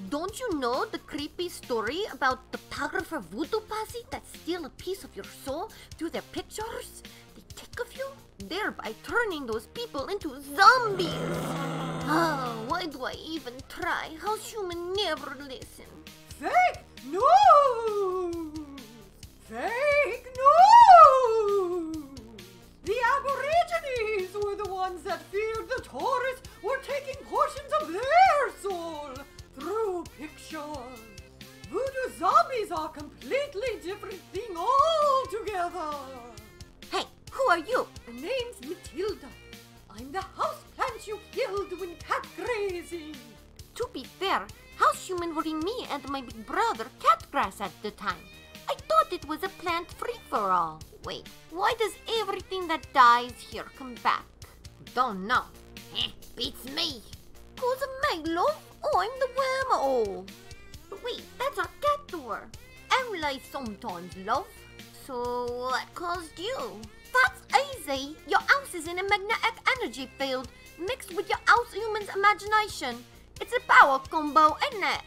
Don't you know the creepy story about the powerful voodoo posse that steal a piece of your soul through their pictures? They take of you, thereby turning those people into zombies. Oh, why do I even try? House human never listen. Fake news! Fake news! The Aborigines were the ones that feared the tourists were taking portions of their soul through pictures. Voodoo zombies are a completely different thing altogether. Hey, who are you? My name's Matilda. I'm the houseplant you killed when cat grazing. To be fair, house human were me and my big brother Catgrass at the time. I thought it was a plant free-for-all. Wait, why does everything that dies here come back? Don't know. Beats me. Cause of my love, I'm the wormhole. Wait, that's our cat door. I'm like sometimes, love. So what caused you? That's easy. Your house is in a magnetic energy field mixed with your house human's imagination. It's a power combo, isn't it?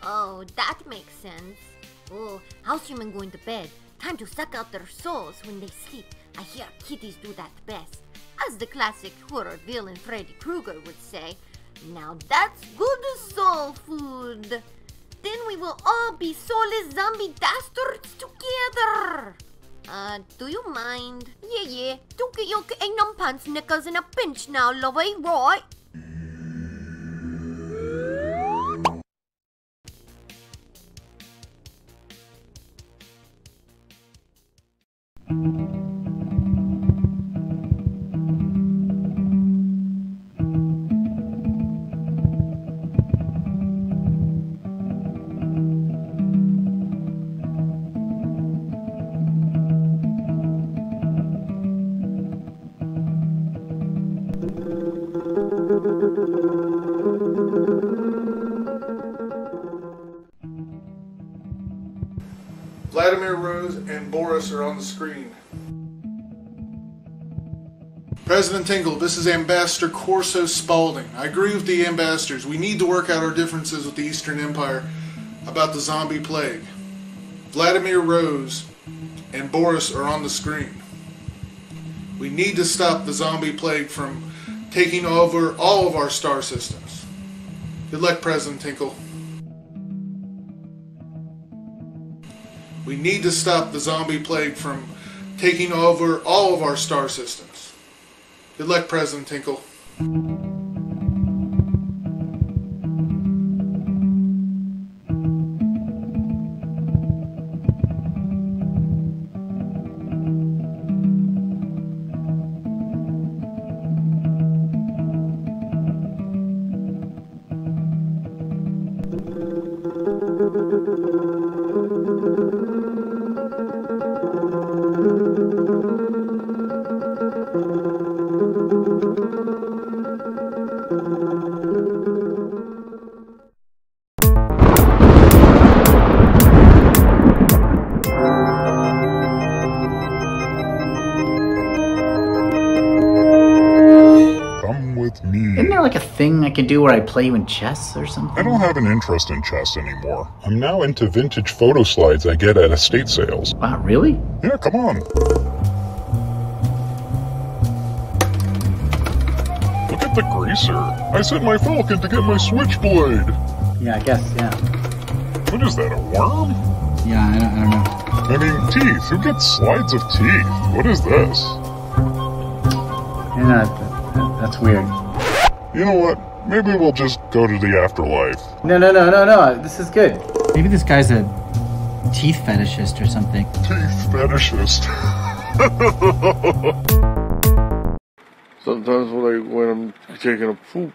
Oh, that makes sense. Oh, house human going to bed. Time to suck out their souls when they sleep. I hear kitties do that best. As the classic horror villain Freddy Krueger would say, now that's good soul food. Then we will all be soulless zombie dastards together. Do you mind? Yeah. Don't get your num pants knickers in a pinch now, lovey, right? Vladimir Rose and Boris are on the screen. President Tinkle, this is Ambassador Corso Spaulding. I agree with the ambassadors. We need to work out our differences with the Eastern Empire about the zombie plague. Vladimir Rose and Boris are on the screen. We need to stop the zombie plague from taking over all of our star systems. Good luck, President Tinkle. We need to stop the zombie plague from taking over all of our star systems. Good luck, President Tinkle. Isn't there like a thing I can do where I play you in chess or something? I don't have an interest in chess anymore. I'm now into vintage photo slides I get at estate sales. Wow, really? Yeah, come on. Look at the greaser. I sent my falcon to get my switchblade. Yeah, I guess, yeah. What is that, a worm? Yeah, I don't know. I mean, teeth. Who gets slides of teeth? What is this? Yeah, that's weird. You know what? Maybe we'll just go to the afterlife. No. This is good. Maybe this guy's a teeth fetishist or something. Teeth fetishist. Sometimes when I'm taking a poop,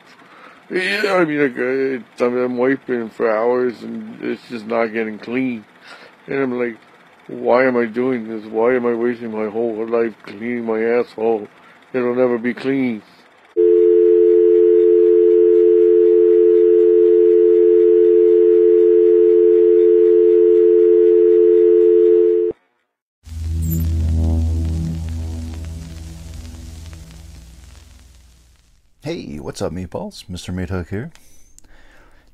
yeah, I mean, I'm wiping for hours and it's just not getting clean. And I'm like, why am I doing this? Why am I wasting my whole life cleaning my asshole? It'll never be clean. Hey, what's up, meatballs? Mr. Meathook here.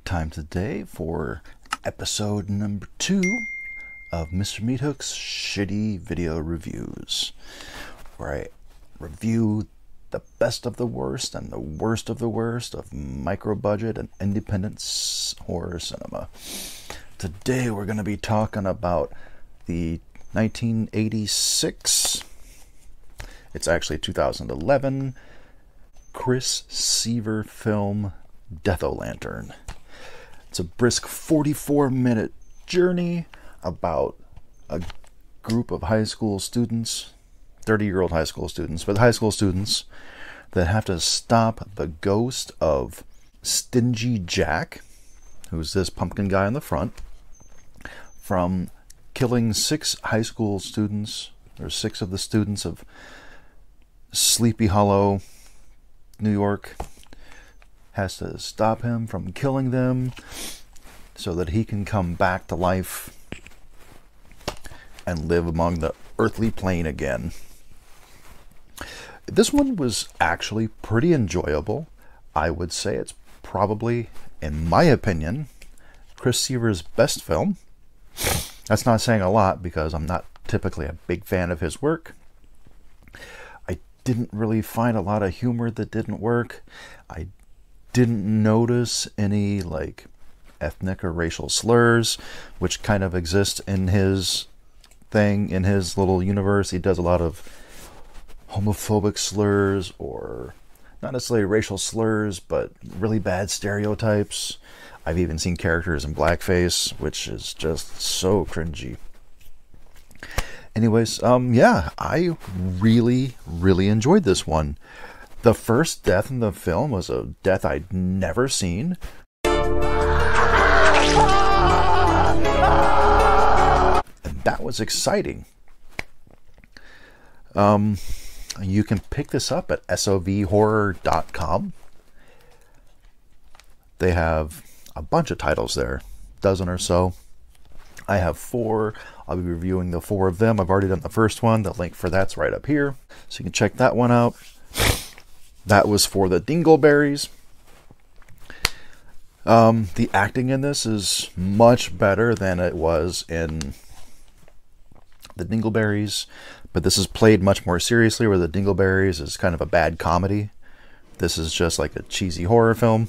Time today for episode number 2 of Mr. Meathook's Shitty Video Reviews, where I review the best of the worst and the worst of the worst of micro-budget and independent horror cinema. Today we're going to be talking about the 1986, it's actually 2011, Chris Seaver film Death-O-Lantern. It's a brisk 44-minute journey about a group of high school students, 30-year-old high school students, but high school students that have to stop the ghost of Stingy Jack, who's this pumpkin guy in the front, from killing 6 high school students, or 6 of the students of Sleepy Hollow, New York. Has to stop him from killing them so that he can come back to life and live among the earthly plane again. This one was actually pretty enjoyable. I would say it's probably, in my opinion, Chris Seaver's best film. That's not saying a lot because I'm not typically a big fan of his work. I didn't really find a lot of humor that didn't work. I didn't notice any like ethnic or racial slurs, which kind of exist in his thing, in his little universe. He does a lot of homophobic slurs, or not necessarily racial slurs, but really bad stereotypes. I've even seen characters in blackface, which is just so cringy. Anyways, yeah, I really enjoyed this one. The first death in the film was a death I'd never seen. And that was exciting. You can pick this up at sovhorror.com. They have a bunch of titles there, a dozen or so. I have 4. I'll be reviewing the 4 of them. I've already done the first one. The link for that's right up here, so you can check that one out. That was for the Dingleberries. The acting in this is much better than it was in the Dingleberries, but this is played much more seriously, where the Dingleberries is kind of a bad comedy. This is just like a cheesy horror film.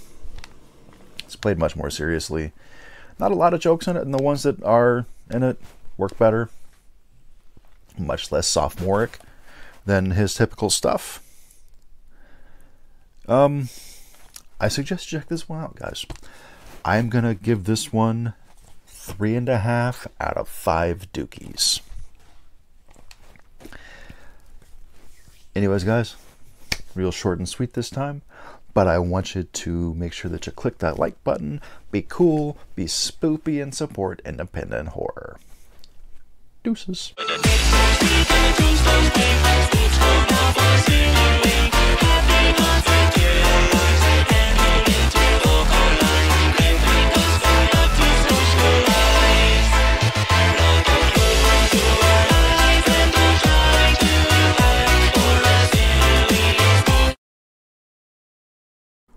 It's played much more seriously. Not a lot of jokes in it, and the ones that are in it work better. Much less sophomoric than his typical stuff. I suggest check this one out, guys. I'm gonna give this one 3.5 out of 5 dookies. Anyways, guys, real short and sweet this time, but I want you to make sure that you click that like button, be cool, be spoopy, and support independent horror. Deuces.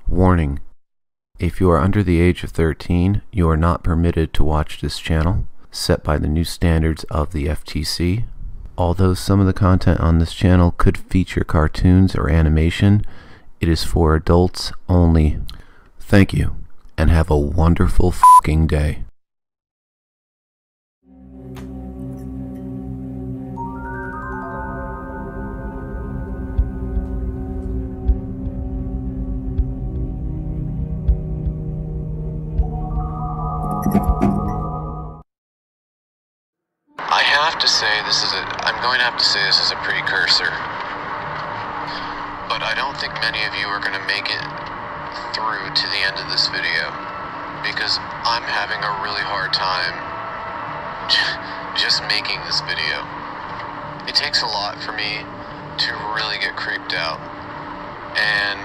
Warning: if you are under the age of 13, you are not permitted to watch this channel, set by the new standards of the FTC. Although some of the content on this channel could feature cartoons or animation, it is for adults only. Thank you, and have a wonderful fucking day. I'm going to have to say this is a precursor, but I don't think many of you are going to make it through to the end of this video, because I'm having a really hard time just making this video. It takes a lot for me to really get creeped out, and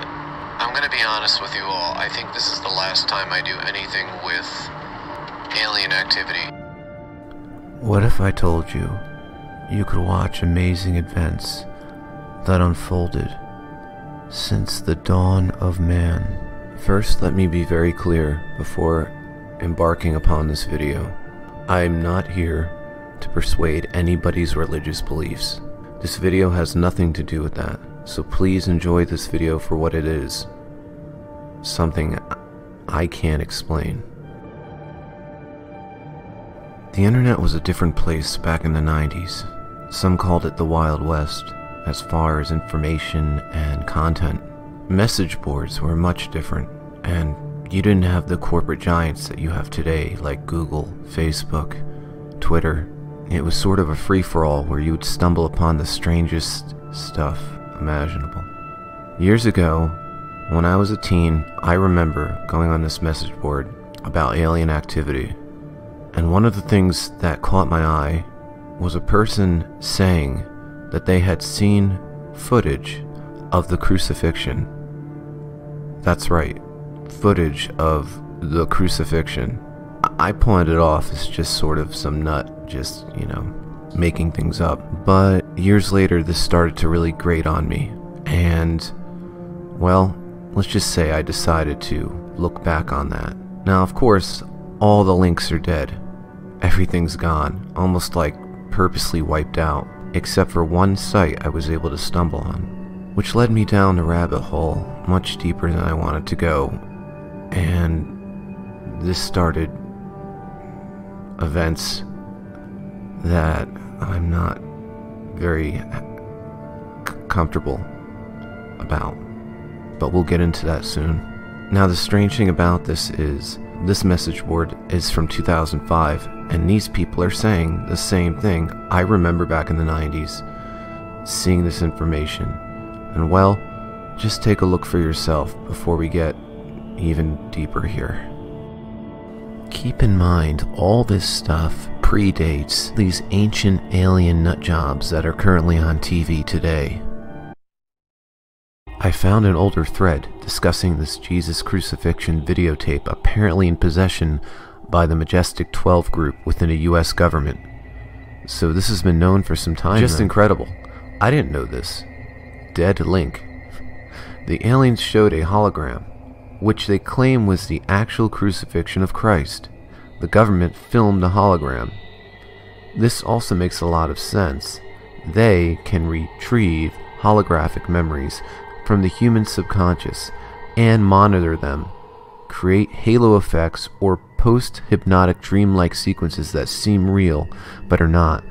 I'm going to be honest with you all, I think this is the last time I do anything with alien activity. What if I told you you could watch amazing events that unfolded since the dawn of man. First, let me be very clear before embarking upon this video. I am not here to persuade anybody's religious beliefs. This video has nothing to do with that, so please enjoy this video for what it is. Something I can't explain. The internet was a different place back in the 90s. Some called it the Wild West, as far as information and content. Message boards were much different, and you didn't have the corporate giants that you have today, like Google, Facebook, Twitter. It was sort of a free-for-all where you would stumble upon the strangest stuff imaginable. Years ago, when I was a teen, I remember going on this message board about alien activity. And one of the things that caught my eye was a person saying that they had seen footage of the crucifixion. That's right, footage of the crucifixion. I pawned it off as just sort of some nut, just, making things up. But years later, this started to really grate on me. And, well, let's just say I decided to look back on that. Now, of course, all the links are dead. Everything's gone, almost like purposely wiped out, except for one site I was able to stumble on, which led me down a rabbit hole much deeper than I wanted to go. And this started events that I'm not very comfortable about, but we'll get into that soon. Now, the strange thing about this is, this message board is from 2005, and these people are saying the same thing. I remember back in the 90s seeing this information. And well, just take a look for yourself before we get even deeper here. Keep in mind, all this stuff predates these ancient alien nutjobs that are currently on TV today. I found an older thread discussing this Jesus crucifixion videotape apparently in possession by the Majestic 12 group within a US government. So this has been known for some time. Just incredible. I didn't know this. Dead link. The aliens showed a hologram, which they claim was the actual crucifixion of Christ. The government filmed the hologram. This also makes a lot of sense. They can retrieve holographic memories from the human subconscious and monitor them, create halo effects or post-hypnotic dreamlike sequences that seem real but are not,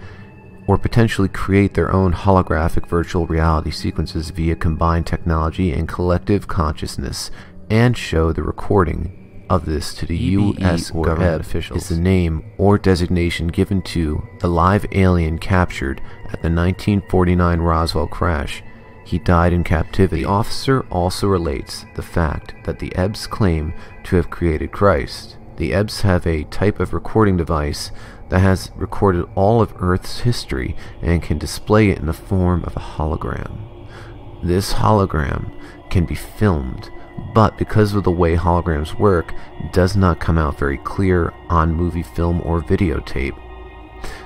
or potentially create their own holographic virtual reality sequences via combined technology and collective consciousness, and show the recording of this to the US government officials. Is the name or designation given to the live alien captured at the 1949 Roswell crash. He died in captivity. The officer also relates the fact that the Ebbs claim to have created Christ. The Ebbs have a type of recording device that has recorded all of Earth's history and can display it in the form of a hologram. This hologram can be filmed, but because of the way holograms work, does not come out very clear on movie film or videotape.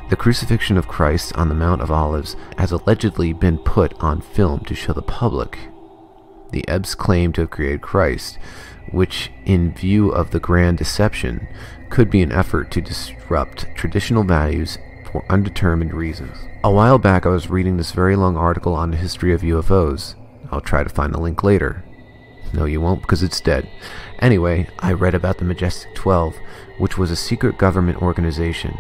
The crucifixion of Christ on the Mount of Olives has allegedly been put on film to show the public. The Ebbs claim to have created Christ, which, in view of the grand deception, could be an effort to disrupt traditional values for undetermined reasons. A while back I was reading this very long article on the history of UFOs. I'll try to find the link later. No, you won't, because it's dead. Anyway, I read about the Majestic 12, which was a secret government organization.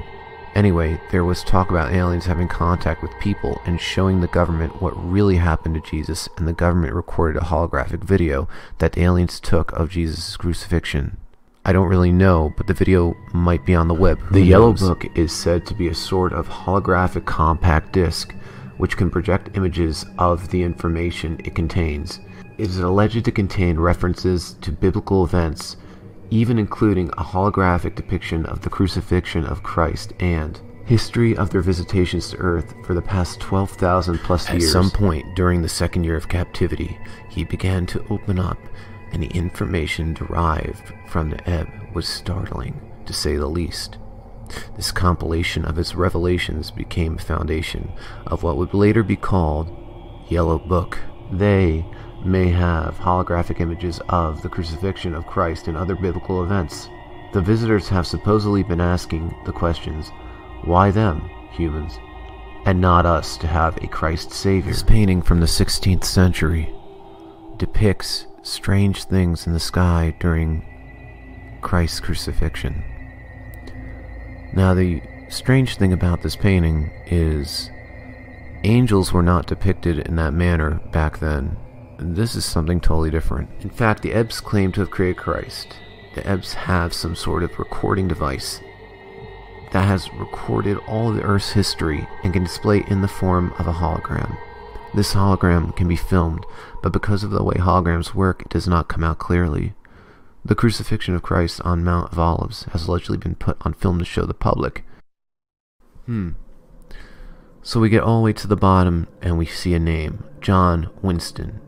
Anyway, there was talk about aliens having contact with people and showing the government what really happened to Jesus, and the government recorded a holographic video that the aliens took of Jesus' crucifixion. I don't really know, but the video might be on the web. The Yellow Book is said to be a sort of holographic compact disc, which can project images of the information it contains. It is alleged to contain references to biblical events, even including a holographic depiction of the crucifixion of Christ and history of their visitations to Earth for the past 12,000 plus years. At some point during the second year of captivity, he began to open up, and the information derived from the Ebb was startling, to say the least. This compilation of his revelations became the foundation of what would later be called Yellow Book. They may have holographic images of the crucifixion of Christ and other biblical events. The visitors have supposedly been asking the questions, why them, humans, and not us to have a Christ Savior? This painting from the 16th century depicts strange things in the sky during Christ's crucifixion. Now, the strange thing about this painting is angels were not depicted in that manner back then. This is something totally different. In fact, the Ebbs claim to have created Christ. The Ebbs have some sort of recording device that has recorded all of the Earth's history and can display it in the form of a hologram. This hologram can be filmed, but because of the way holograms work, it does not come out clearly. The crucifixion of Christ on Mount of Olives has allegedly been put on film to show the public. So we get all the way to the bottom and we see a name, John Winston,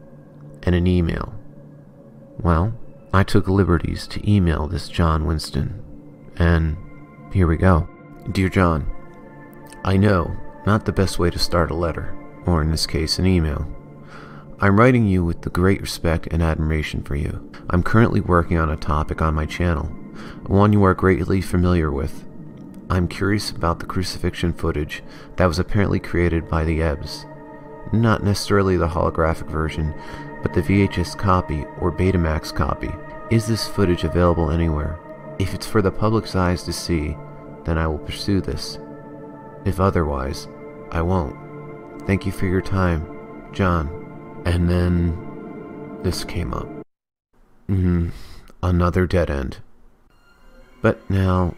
and an email. Well, I took liberties to email this John Winston, and here we go. Dear John, I know, not the best way to start a letter, or in this case an email. I'm writing you with the great respect and admiration for you. I'm currently working on a topic on my channel, one you are greatly familiar with. I'm curious about the crucifixion footage that was apparently created by the Ebbs. Not necessarily the holographic version, but the VHS copy or Betamax copy. Is this footage available anywhere? If it's for the public's eyes to see, then I will pursue this. If otherwise, I won't. Thank you for your time, John. And then this came up. Another dead end. But now,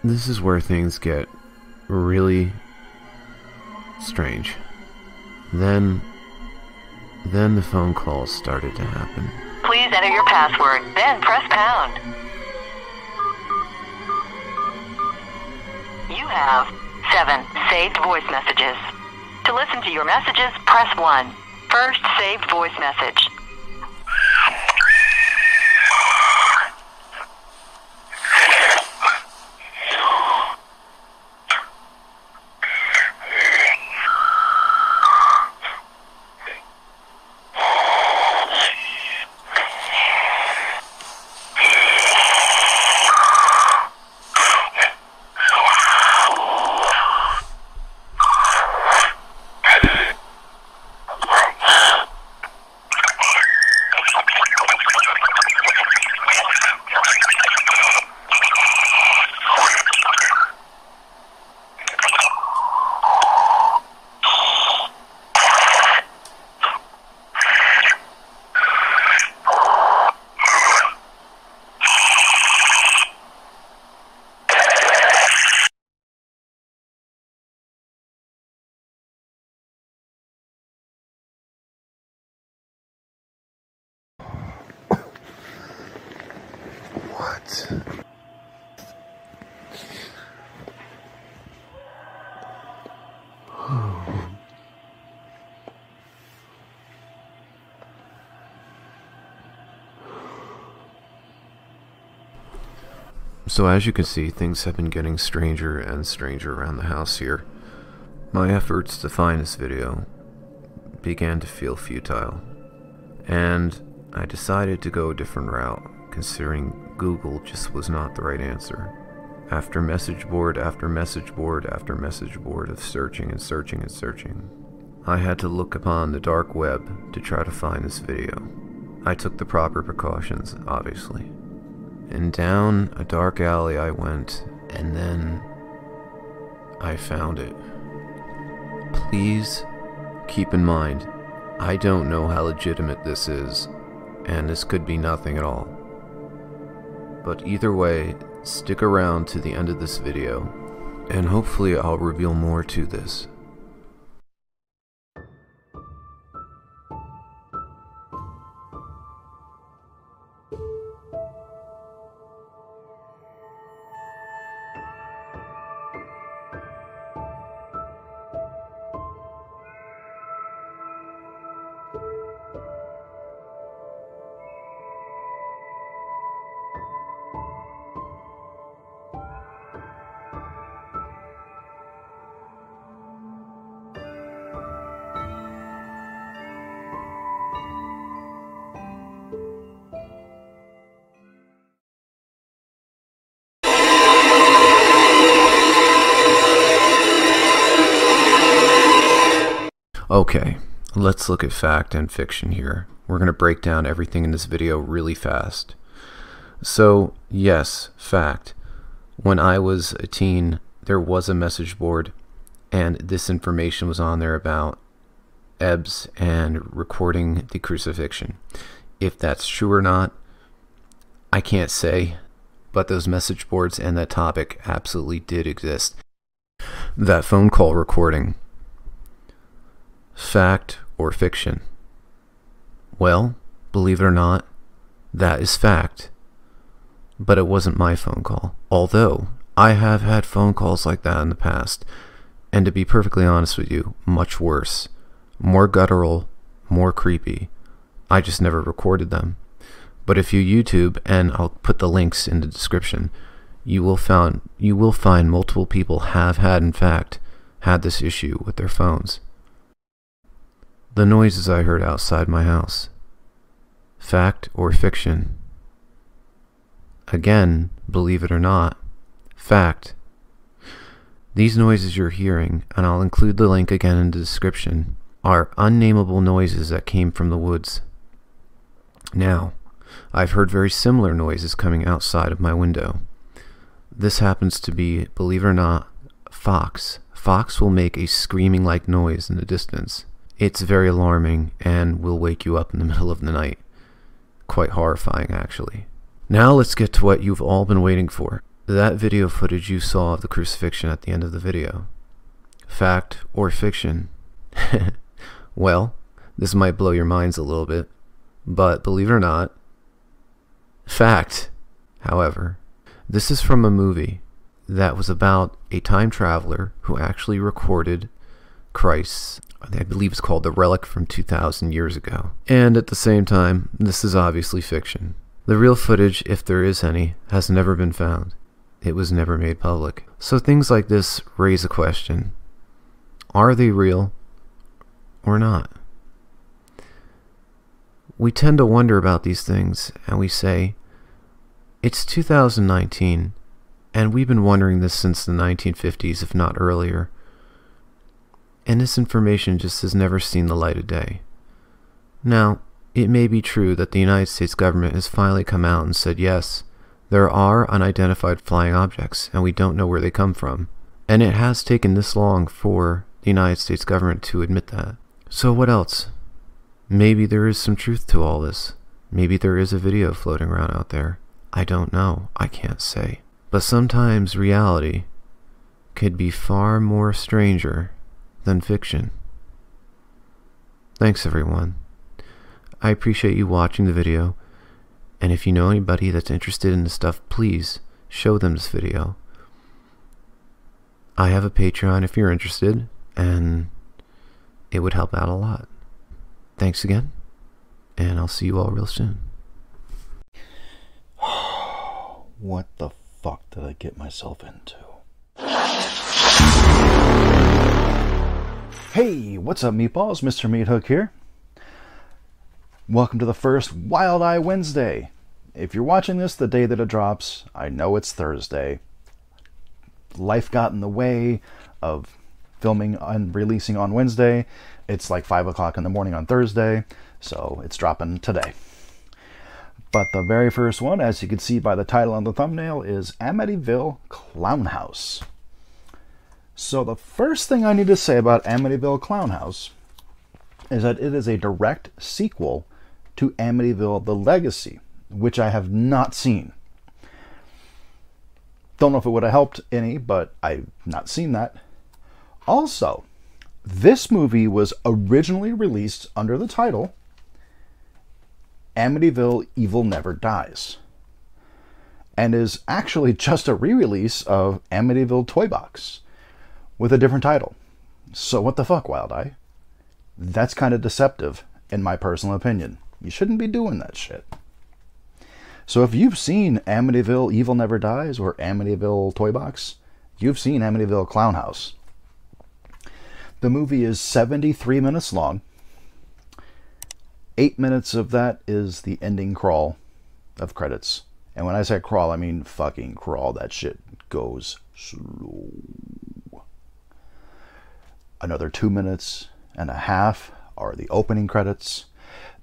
this is where things get really strange. Then the phone calls started to happen. Please enter your password, then press pound. You have 7 saved voice messages. To listen to your messages, press 1. First saved voice message. So as you can see, things have been getting stranger and stranger around the house here. My efforts to find this video began to feel futile, and I decided to go a different route, considering Google just was not the right answer. After message board after message board after message board of searching and searching and searching, I had to look upon the dark web to try to find this video. I took the proper precautions, obviously. And down a dark alley I went, and then I found it. Please keep in mind, I don't know how legitimate this is, and this could be nothing at all. But either way, stick around to the end of this video, and hopefully I'll reveal more to this. Okay, let's look at fact and fiction here. We're going to break down everything in this video really fast. So, yes, fact. When I was a teen, there was a message board, and this information was on there about Ebbs and recording the crucifixion. If that's true or not, I can't say, but those message boards and that topic absolutely did exist. That phone call recording, fact or fiction? Well, believe it or not, that is fact. But it wasn't my phone call. Although, I have had phone calls like that in the past. And to be perfectly honest with you, much worse. More guttural, more creepy. I just never recorded them. But if you YouTube, and I'll put the links in the description, you will find multiple people have had, in fact, had this issue with their phones. The noises I heard outside my house. Fact or fiction? Again, believe it or not, fact. These noises you're hearing, and I'll include the link again in the description, are unnameable noises that came from the woods. Now, I've heard very similar noises coming outside of my window. This happens to be, believe it or not, fox. Fox will make a screaming-like noise in the distance. It's very alarming and will wake you up in the middle of the night. Quite horrifying, actually. Now let's get to what you've all been waiting for. That video footage you saw of the crucifixion at the end of the video. Fact or fiction? Well, this might blow your minds a little bit, but believe it or not, fact. However, this is from a movie that was about a time traveler who actually recorded Christ's, I believe it's called The Relic from 2,000 years ago. And at the same time, this is obviously fiction. The real footage, if there is any, has never been found. It was never made public. So things like this raise a question. Are they real or not? We tend to wonder about these things, and we say, it's 2019, and we've been wondering this since the 1950s, if not earlier. And this information just has never seen the light of day. Now, it may be true that the United States government has finally come out and said, yes, there are unidentified flying objects, and we don't know where they come from. And it has taken this long for the United States government to admit that. So what else? Maybe there is some truth to all this. Maybe there is a video floating around out there. I don't know. I can't say. But sometimes reality could be far more stranger than fiction. Thanks, everyone. I appreciate you watching the video, and if you know anybody that's interested in this stuff, please show them this video. I have a Patreon if you're interested, and it would help out a lot. Thanks again, and I'll see you all real soon. What the fuck did I get myself into? Hey, what's up, meatballs? Mr. Meat Hook here. Welcome to the first Wild Eye Wednesday. If you're watching this the day that it drops, I know it's Thursday. Life got in the way of filming and releasing on Wednesday. It's like 5 o'clock in the morning on Thursday, so it's dropping today. But the very first one, as you can see by the title on the thumbnail, is Amityville Clown House. So the first thing I need to say about Amityville Clown House is that it is a direct sequel to Amityville The Legacy, which I have not seen. Don't know if it would have helped any, but I've not seen that. Also, this movie was originally released under the title Amityville Evil Never Dies, and is actually just a re-release of Amityville Toy Box with a different title. So what the fuck, Wild Eye? That's kind of deceptive, in my personal opinion. You shouldn't be doing that shit. So if you've seen Amityville Evil Never Dies or Amityville Toy Box, you've seen Amityville Clown House. The movie is 73 minutes long. 8 minutes of that is the ending crawl of credits. And when I say crawl, I mean fucking crawl. That shit goes slow. Another 2 minutes and a half are the opening credits.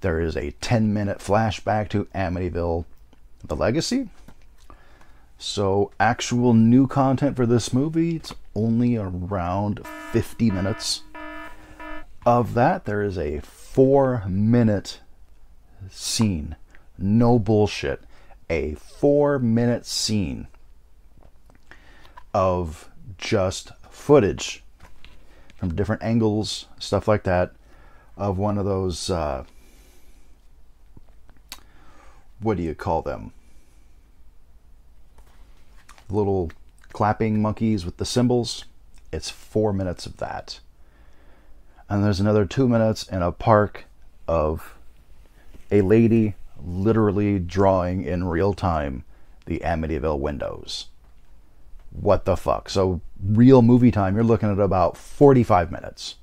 There is a 10-minute flashback to Amityville: The Legacy. So actual new content for this movie, it's only around 50 minutes. Of that, there is a 4-minute scene. No bullshit. A 4-minute scene of just footage from different angles, stuff like that, of one of those, what do you call them? Little clapping monkeys with the cymbals. It's 4 minutes of that. And there's another 2 minutes in a park of a lady literally drawing in real time the Amityville windows. What the fuck? So real movie time, you're looking at about 45 minutes.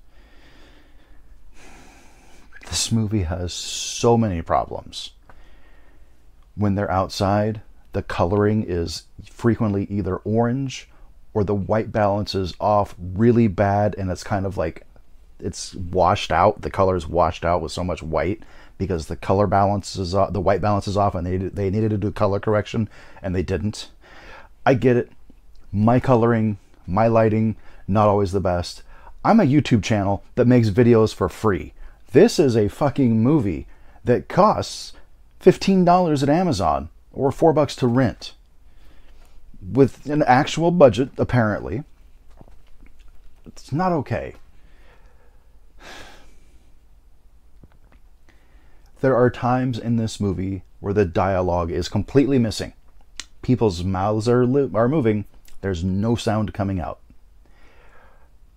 This movie has so many problems. When they're outside, the coloring is frequently either orange or the white balance is off really bad, and it's kind of like it's washed out. The color is washed out with so much white because the color balance is off, the white balance is off, and they needed to do color correction and they didn't. I get it. My coloring, my lighting, not always the best. I'm a YouTube channel that makes videos for free. This is a fucking movie that costs $15 at Amazon or $4 to rent. With an actual budget, apparently. It's not okay. There are times in this movie where the dialogue is completely missing. People's mouths are moving. There's no sound coming out.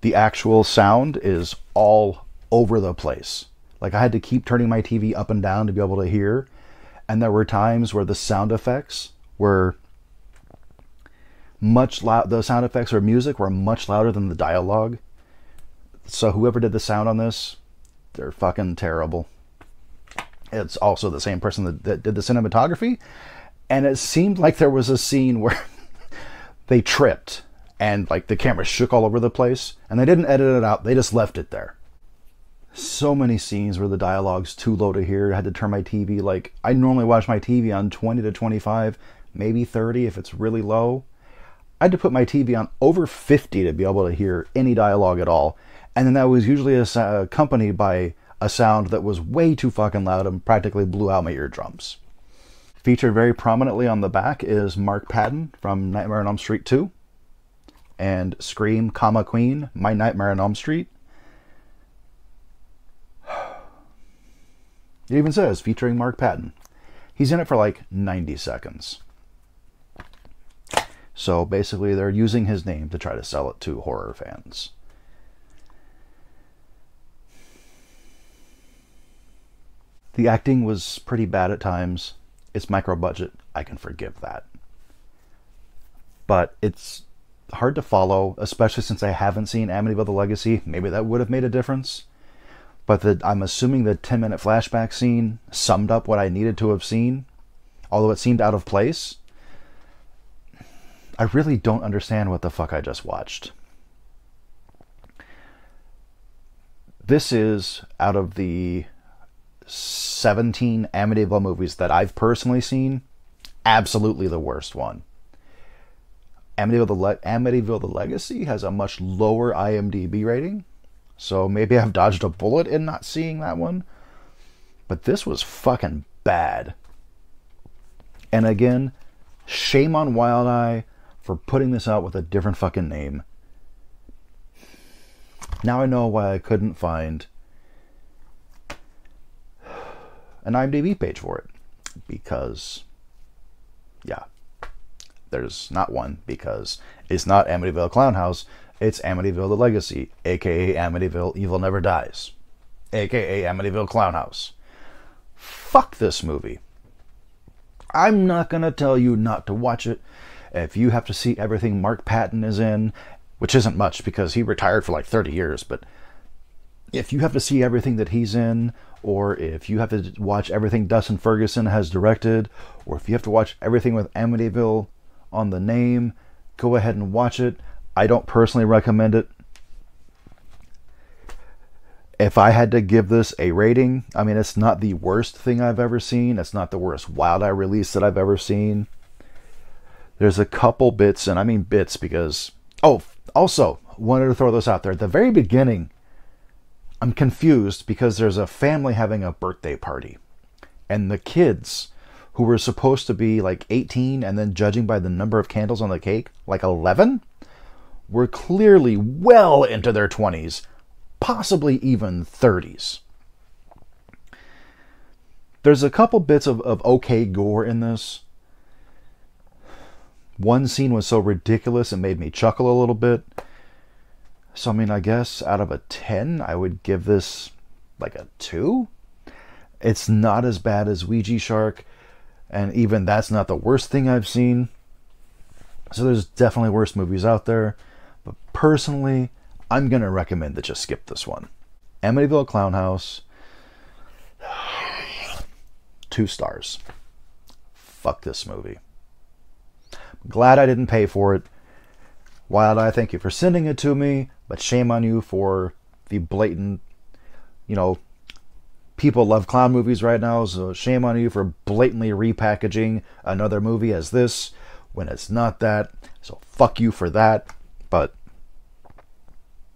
The actual sound is all over the place. Like, I had to keep turning my TV up and down to be able to hear. And there were times where the sound effects were much loud. The sound effects or music were much louder than the dialogue. So whoever did the sound on this, they're fucking terrible. It's also the same person that did the cinematography. And it seemed like there was a scene where they tripped and like the camera shook all over the place, and they didn't edit it out. They just left it there. So many scenes where the dialogue's too low to hear. I had to turn my TV, like, I normally watch my TV on 20 to 25, maybe 30 if it's really low. I had to put my TV on over 50 to be able to hear any dialogue at all. And then that was usually accompanied by a sound that was way too fucking loud and practically blew out my eardrums. Featured very prominently on the back is Mark Patton from Nightmare on Elm Street 2 and Scream, Queen, My Nightmare on Elm Street. It even says featuring Mark Patton. He's in it for like 90 seconds. So basically they're using his name to try to sell it to horror fans. The acting was pretty bad at times. It's micro budget. I can forgive that. But it's hard to follow, especially since I haven't seen Amityville: The Legacy. Maybe that would have made a difference. But I'm assuming the 10-minute flashback scene summed up what I needed to have seen, although it seemed out of place. I really don't understand what the fuck I just watched. This is, out of the 17 Amityville movies that I've personally seen, absolutely the worst one. Amityville: The Legacy has a much lower IMDb rating, so maybe I've dodged a bullet in not seeing that one. But this was fucking bad. And again, shame on Wild Eye for putting this out with a different fucking name. Now I know why I couldn't find an IMDb page for it. Because, yeah, there's not one, because it's not Amityville Clown House, it's Amityville: The Legacy, aka Amityville Evil Never Dies, aka Amityville Clown House. Fuck this movie. I'm not gonna tell you not to watch it. If you have to see everything Mark Patton is in, which isn't much because he retired for like 30 years, but if you have to see everything that he's in, or if you have to watch everything Dustin Ferguson has directed, or if you have to watch everything with Amityville on the name, go ahead and watch it. I don't personally recommend it. If I had to give this a rating, I mean, it's not the worst thing I've ever seen. It's not the worst Wild Eye release that I've ever seen. There's a couple bits, and I mean bits because... Oh, also, wanted to throw this out there. At the very beginning, I'm confused because there's a family having a birthday party. And the kids, who were supposed to be like 18, and then judging by the number of candles on the cake, like 11, were clearly well into their 20s, possibly even 30s. There's a couple bits of okay gore in this. One scene was so ridiculous it made me chuckle a little bit. So, I mean, I guess out of a 10, I would give this like a 2. It's not as bad as Ouija Shark, and even that's not the worst thing I've seen. So there's definitely worse movies out there. But personally, I'm going to recommend that you skip this one. Amityville Clown House, 2 stars. Fuck this movie. Glad I didn't pay for it. Wild Eye, thank you for sending it to me, but shame on you for the blatant, you know, people love clown movies right now, so shame on you for blatantly repackaging another movie as this when it's not that. So fuck you for that. But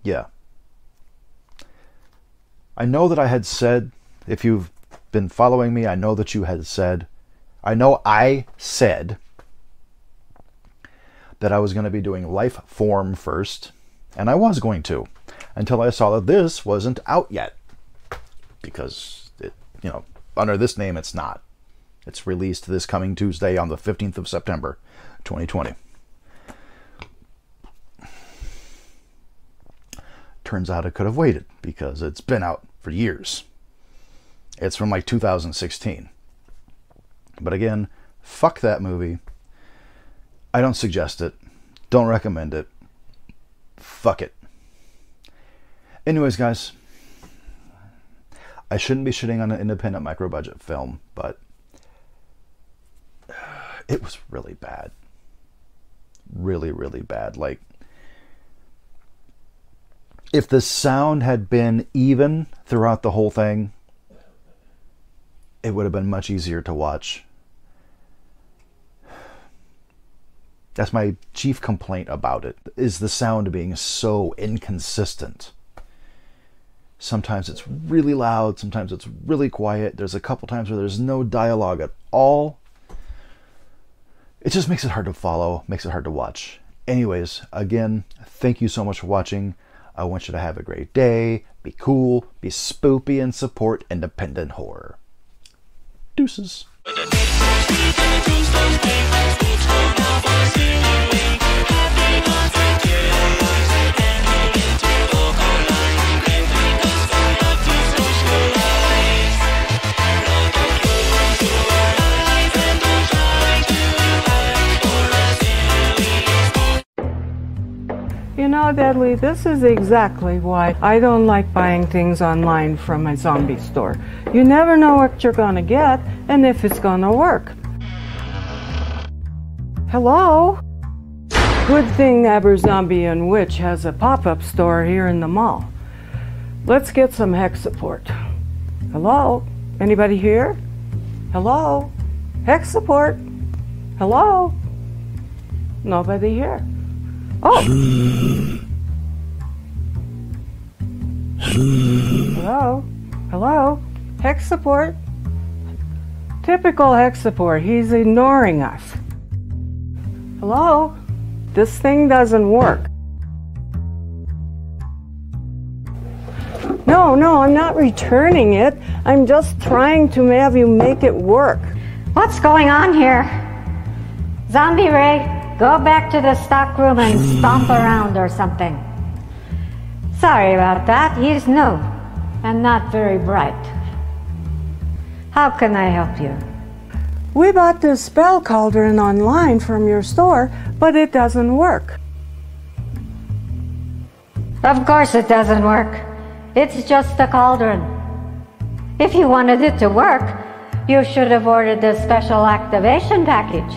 yeah. I know that I had said, if you've been following me, I know that you had said, I said that I was going to be doing Life Form first, and I was going to, until I saw that this wasn't out yet. Because, it, you know, under this name it's not. It's released this coming Tuesday on the 15th of September, 2020. Turns out I could have waited, because it's been out for years. It's from like 2016. But again, fuck that movie. I don't suggest it. Don't recommend it. Fuck it. Anyways, guys, I shouldn't be shitting on an independent micro-budget film, but it was really bad. Really, really bad. Like, if the sound had been even throughout the whole thing, it would have been much easier to watch. That's my chief complaint about it, is the sound being so inconsistent. Sometimes it's really loud, sometimes it's really quiet. There's a couple times where there's no dialogue at all. It just makes it hard to follow, makes it hard to watch. Anyways, again, thank you so much for watching. I want you to have a great day, be cool, be spoopy, and support independent horror. Deuces. You know, Deadly, this is exactly why I don't like buying things online from a zombie store. You never know what you're gonna get and if it's gonna work. Hello? Good thing Aber Zombie and Witch has a pop-up store here in the mall. Let's get some hex support. Hello? Anybody here? Hello? Hex support? Hello? Nobody here. Oh! Hello? Hello? Hex support? Typical hex support. He's ignoring us. Hello? This thing doesn't work. No, I'm not returning it. I'm just trying to have you make it work. What's going on here? Zombie Ray, go back to the stockroom and stomp around or something. Sorry about that. He's new and not very bright. How can I help you? We bought this spell cauldron online from your store, but it doesn't work. Of course it doesn't work. It's just a cauldron. If you wanted it to work, you should have ordered the special activation package.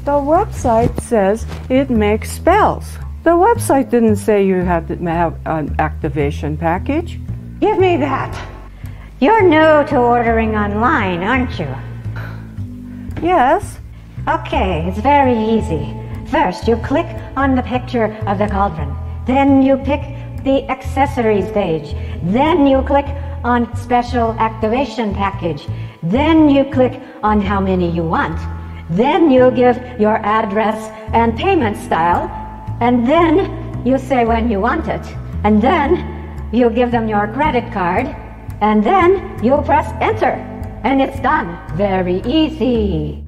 The website says it makes spells. The website didn't say you had to have an activation package. Give me that. You're new to ordering online, aren't you? Yes. Okay, it's very easy. First, you click on the picture of the cauldron. Then you pick the accessories page. Then you click on special activation package. Then you click on how many you want. Then you give your address and payment style. And then you say when you want it. And then you give them your credit card. And then you press enter. And it's done. Very easy.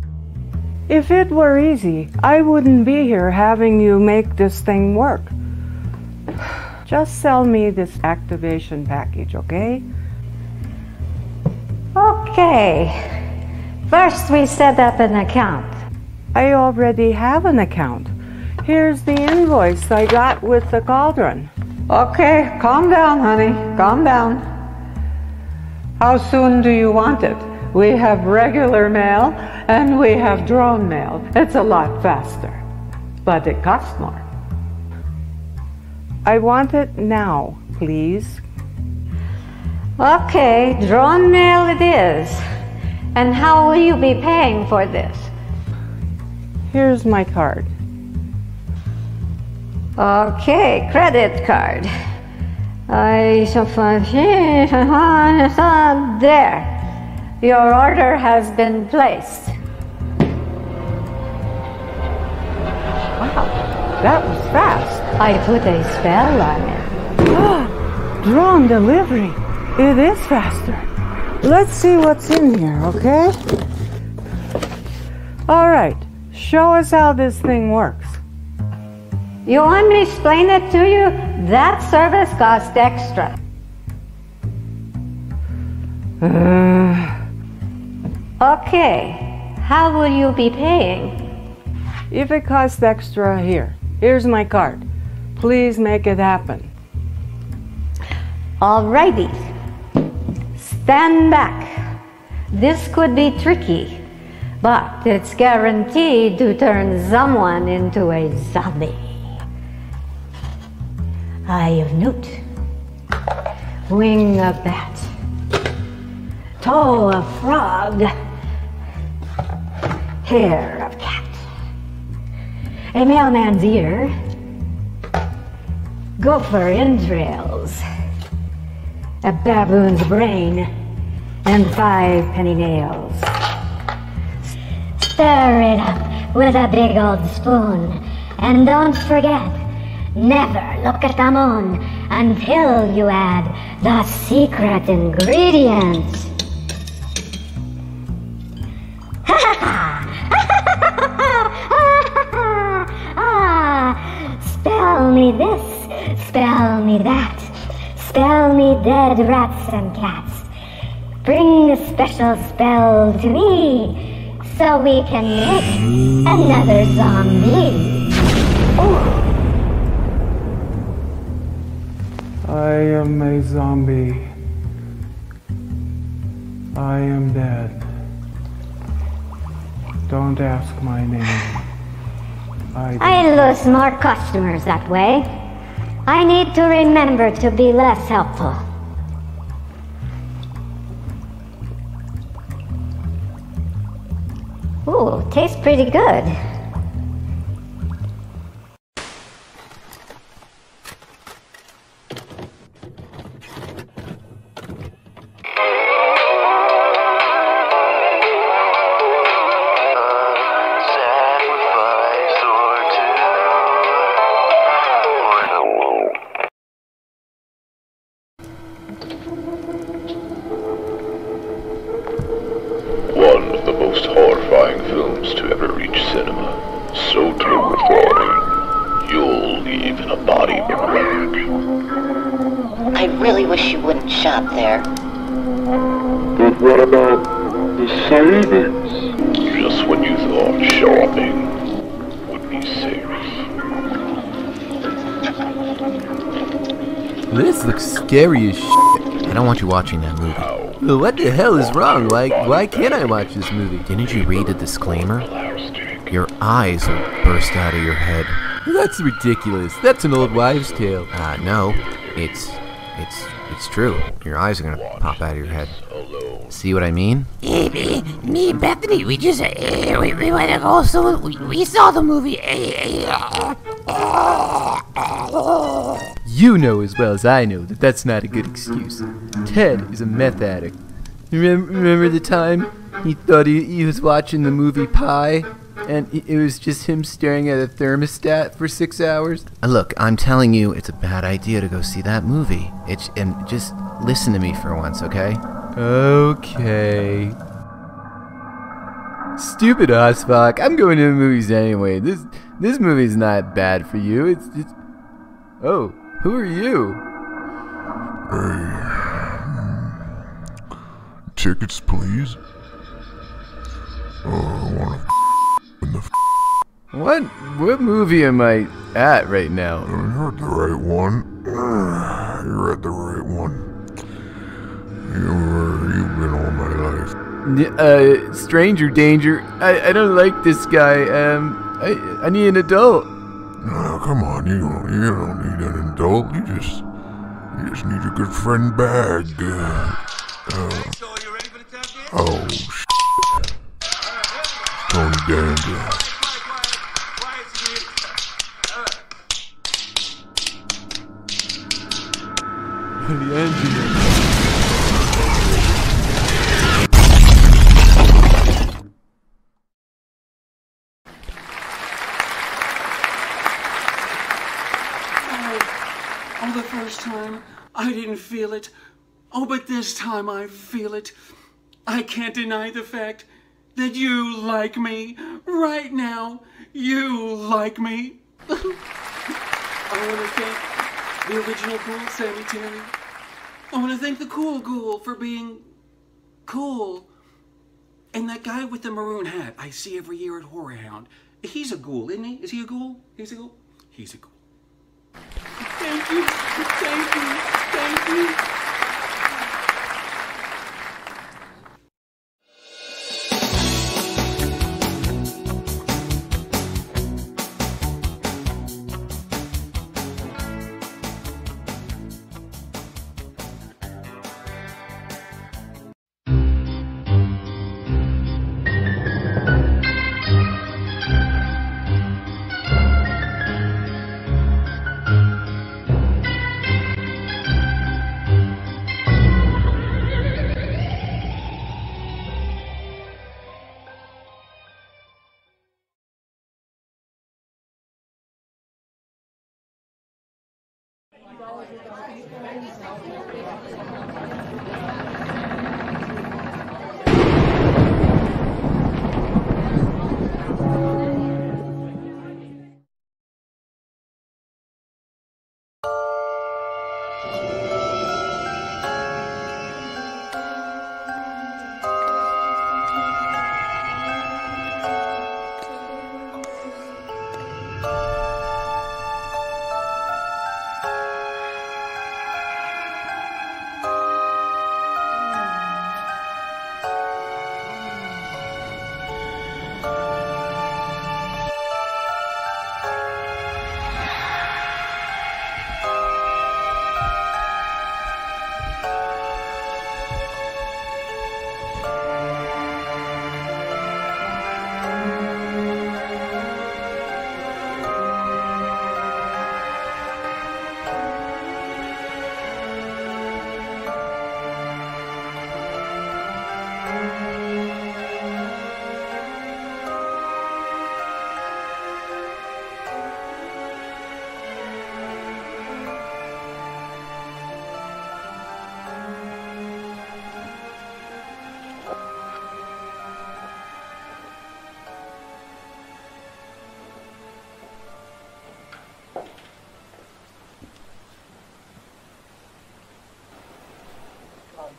If it were easy, I wouldn't be here having you make this thing work. Just sell me this activation package, okay? Okay. First we set up an account. I already have an account. Here's the invoice I got with the cauldron. Okay, calm down, honey. Calm down. How soon do you want it? We have regular mail and we have drone mail. It's a lot faster, but it costs more. I want it now, please. Okay, drone mail it is. And how will you be paying for this? Here's my card. Okay, credit card. I shall find there. Your order has been placed. Wow, that was fast. I put a spell on it. Drone delivery. It is faster. Let's see what's in here, okay? All right, show us how this thing works. You want me to explain it to you? That service costs extra. Okay, how will you be paying? If it costs extra, here's my card. Please make it happen. Alrighty. Stand back. This could be tricky, but it's guaranteed to turn someone into a zombie. Eye of newt. Wing of bat. Toe of frog. Hair of cat. A mailman's ear. Gopher entrails. A baboon's brain. And 5 penny nails. Stir it up with a big old spoon. And don't forget, never look at the moon until you add the secret ingredient. Spell me this, spell me that, spell me dead rats and cats. Bring a special spell to me, so we can make another zombie. I am a zombie. I am dead. Don't ask my name. I lose more customers that way. I need to remember to be less helpful. Ooh, tastes pretty good. One of the most horrifying films to ever reach cinema. So terrifying, you'll leave in a body bag. I really wish you wouldn't shop there. But what about the savings? Just when you thought shopping would be safe. This looks scary as shit. I don't want you watching that movie. Well, what the hell is wrong? Why can't I watch this movie? Didn't you read the disclaimer? Your eyes will burst out of your head. That's ridiculous. That's an old wives' tale. No. It's It's true. Your eyes are gonna pop out of your head. See what I mean? Me and Bethany, we just we went and also we saw the movie. You know as well as I know that that's not a good excuse. Ted is a meth addict. Remember the time he thought he was watching the movie Pie? And it was just him staring at a thermostat for 6 hours? Look, I'm telling you, it's a bad idea to go see that movie. And just listen to me for once, okay? Okay. Stupid Osbach. I'm going to the movies anyway. This movie's not bad for you. It's Oh, who are you? Tickets, please. I want to in the What movie am I at right now? You're at the right one. You're at the right one. You've been all my life. Stranger danger. I don't like this guy. I need an adult. Oh, come on, you don't need an adult. You just need a good friend bag. Oh, shit. Tony Danger. The engineer. Oh, the first time I didn't feel it. Oh, but this time I feel it. I can't deny the fact that you like me. Right now, you like me. I want to thank the original Gool Sanitary. I want to thank the cool Gool for being cool. And that guy with the maroon hat I see every year at Horror Hound. He's a ghoul, isn't he? Is he a ghoul? He's a ghoul? He's a ghoul. Thank you. Thank you. Thank you.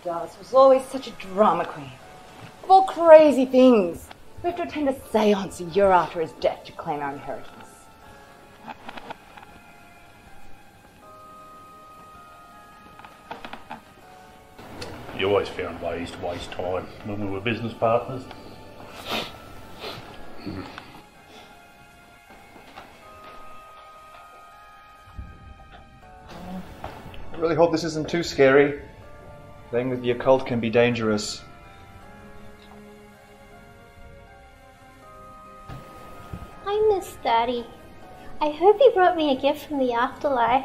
Dallas was always such a drama queen. Of all crazy things, we have to attend a seance a year after his death to claim our inheritance. You always found ways to waste time when we were business partners. I really hope this isn't too scary. Playing with the occult can be dangerous. I miss Daddy. I hope he brought me a gift from the afterlife.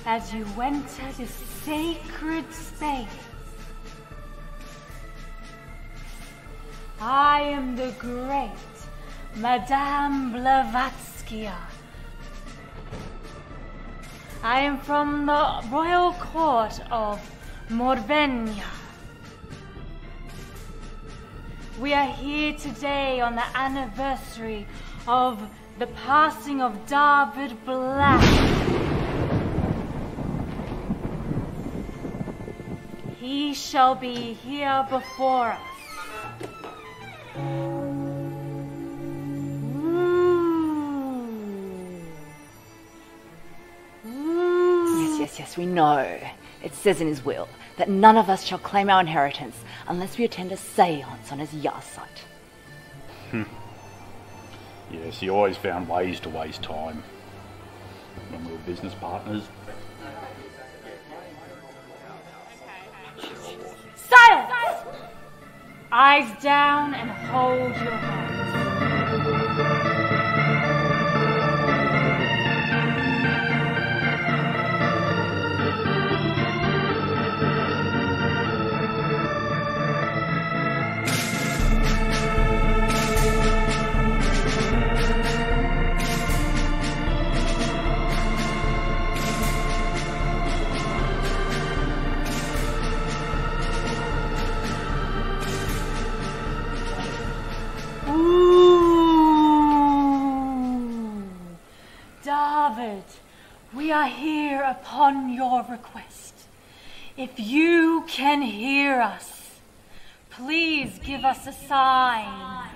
As you enter this sacred space, I am the great Madame Blavatsky. I am from the royal court of Morvenia. We are here today on the anniversary of the passing of David Black. He shall be here before us. Yes, we know. It says in his will that none of us shall claim our inheritance unless we attend a seance on his yahrzeit. Yes, he always found ways to waste time when we were business partners. Silence! Eyes down and hold your hands. David, we are here upon your request. If you can hear us, please give us a sign.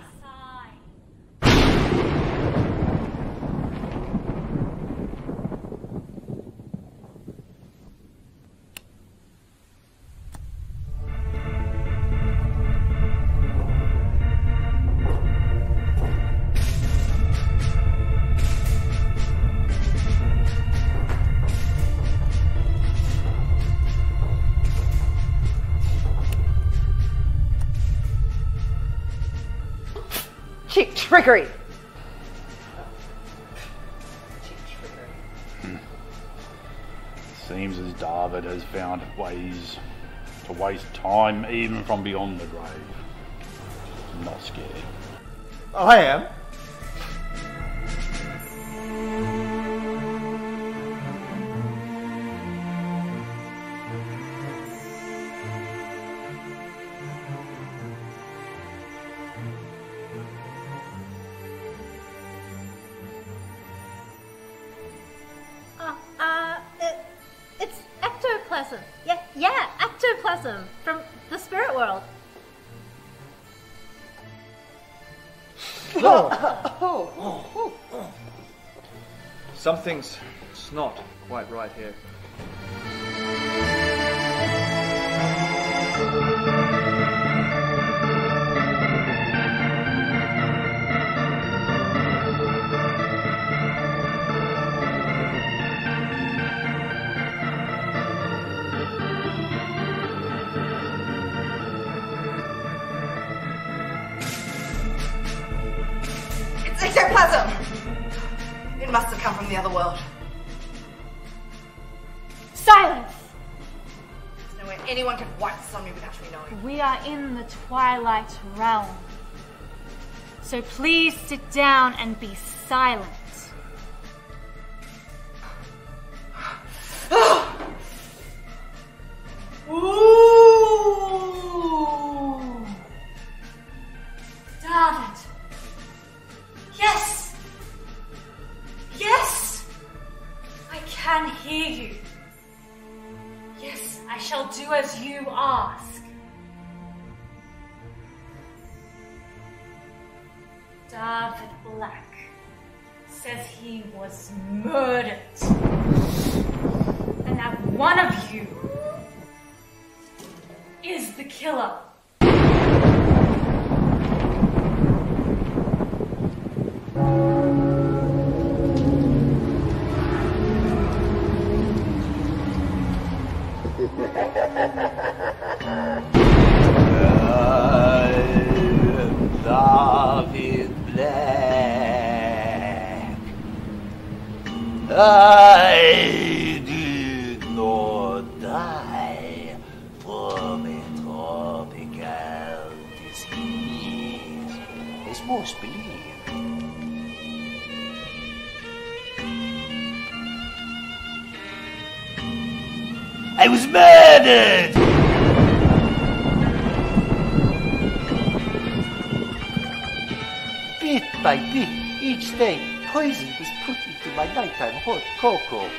Cheap trickery! Seems as David has found ways to waste time even from beyond the grave. I'm not scared. Oh, I am. It's ectoplasm. Yeah, ectoplasm from the spirit world. Something's not quite right here. Ectoplasm! It must have come from the other world. Silence! There's no way anyone could wipe this on me without me knowing. We are in the Twilight Realm. So please sit down and be silent. Ooh! David! Yes! Yes! I can hear you. Yes, I shall do as you ask. David Black says he was murdered. And that one of you is the killer. David Black. I did not die from a tropical disease, as most believe. I was murdered! Bit by bit, each day, poison was put into my nighttime hot cocoa.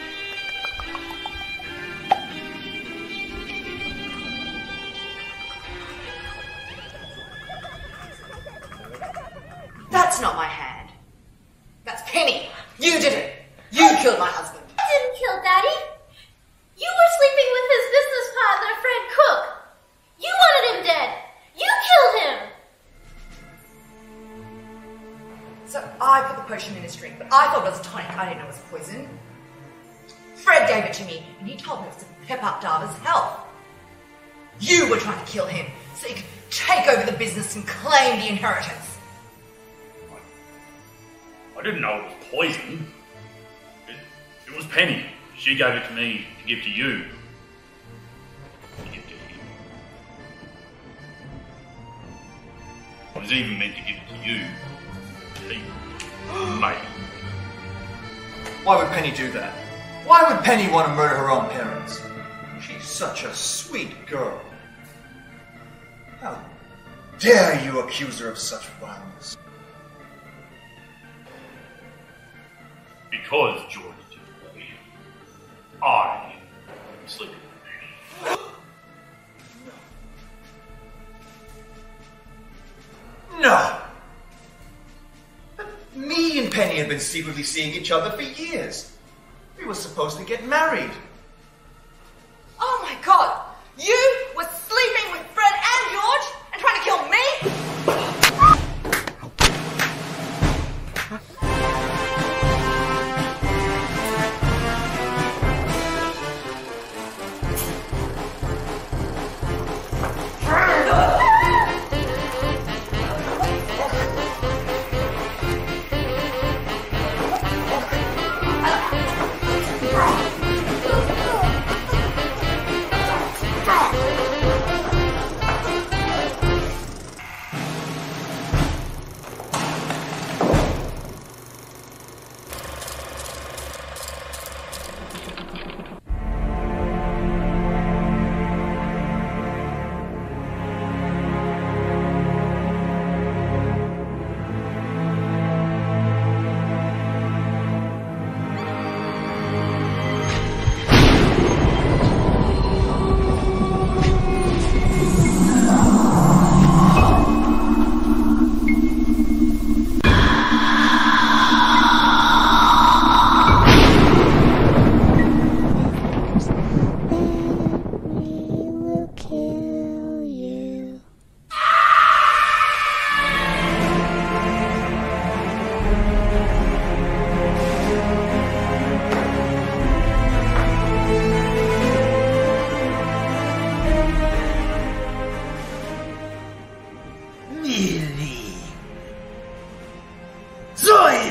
That's not my hand. That's Penny. You did it. You killed my husband. I didn't kill Daddy. You were sleeping with his business partner, Fred Cook. You wanted him dead. You killed him. So I put the potion in his drink, but I thought it was a tonic. I didn't know it was poison. Fred gave it to me, and he told me it was to pep up Darva's health. You were trying to kill him, so you could take over the business and claim the inheritance. I didn't know it was poison. It was Penny. She gave it to me to give to you. To give to him. I was even meant to give it to you. Mate. Why would Penny do that? Why would Penny want to murder her own parents? She's such a sweet girl. How dare you accuse her of such violence? Because George did it. I am sleeping with Penny. No! But me and Penny had been secretly seeing each other for years. We were supposed to get married. Oh my god! You were sleeping with Fred and George and trying to kill me?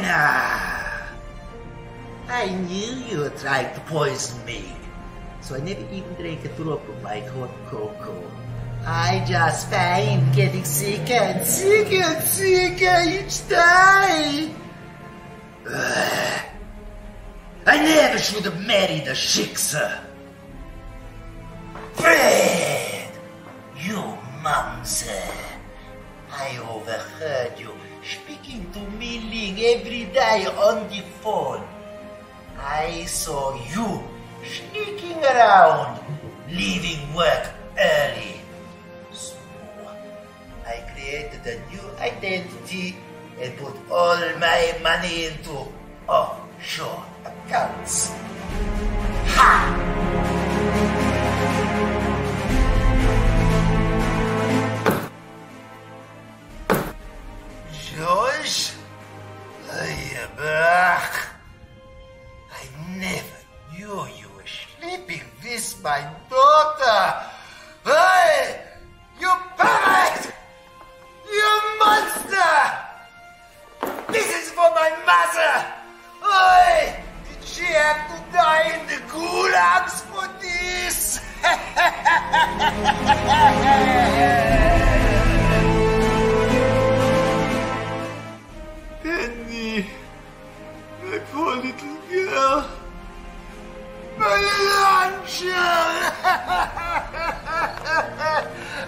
Lena! I knew you were trying to poison me, so I never even drank a drop of my hot cocoa. I just find getting sicker and sicker and sicker each time. I never should have married a shiksa. Fred! You mumser. I overheard you speaking to Milling every day on the phone. I saw you sneaking around, leaving work early. So, I created a new identity and put all my money into offshore accounts. Ha! George, I am back. I never knew you were sleeping with my daughter. Hey, you pervert! You monster! This is for my mother! Hey, did she have to die in the gulags for this? Penny, my poor little girl, my luncheon!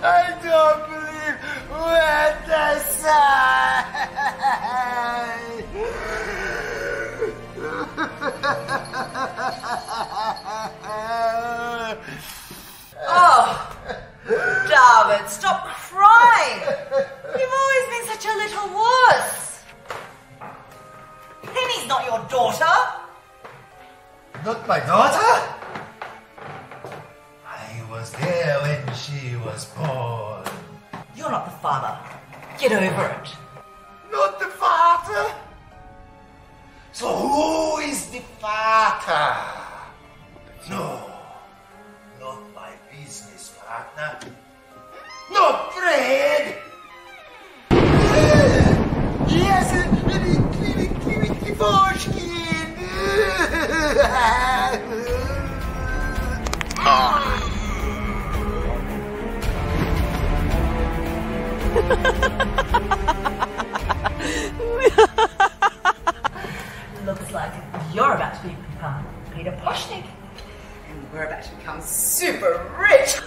I don't believe what I saw! Oh, David, stop crying! You've always been such a little wuss. Penny's not your daughter. Not my daughter? I was there when she was born. You're not the father. Get over it. Not the father? So who is the father? No, not my business partner. Not Fred! Yes, the foreskin! Looks like you're about to become Peter Poshnik. And we're about to become super rich.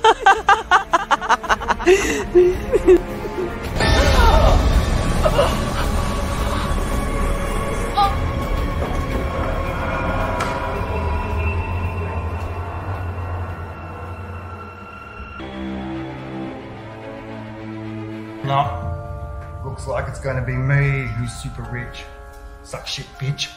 No. Looks like it's gonna be me who's super rich. Suck shit, bitch.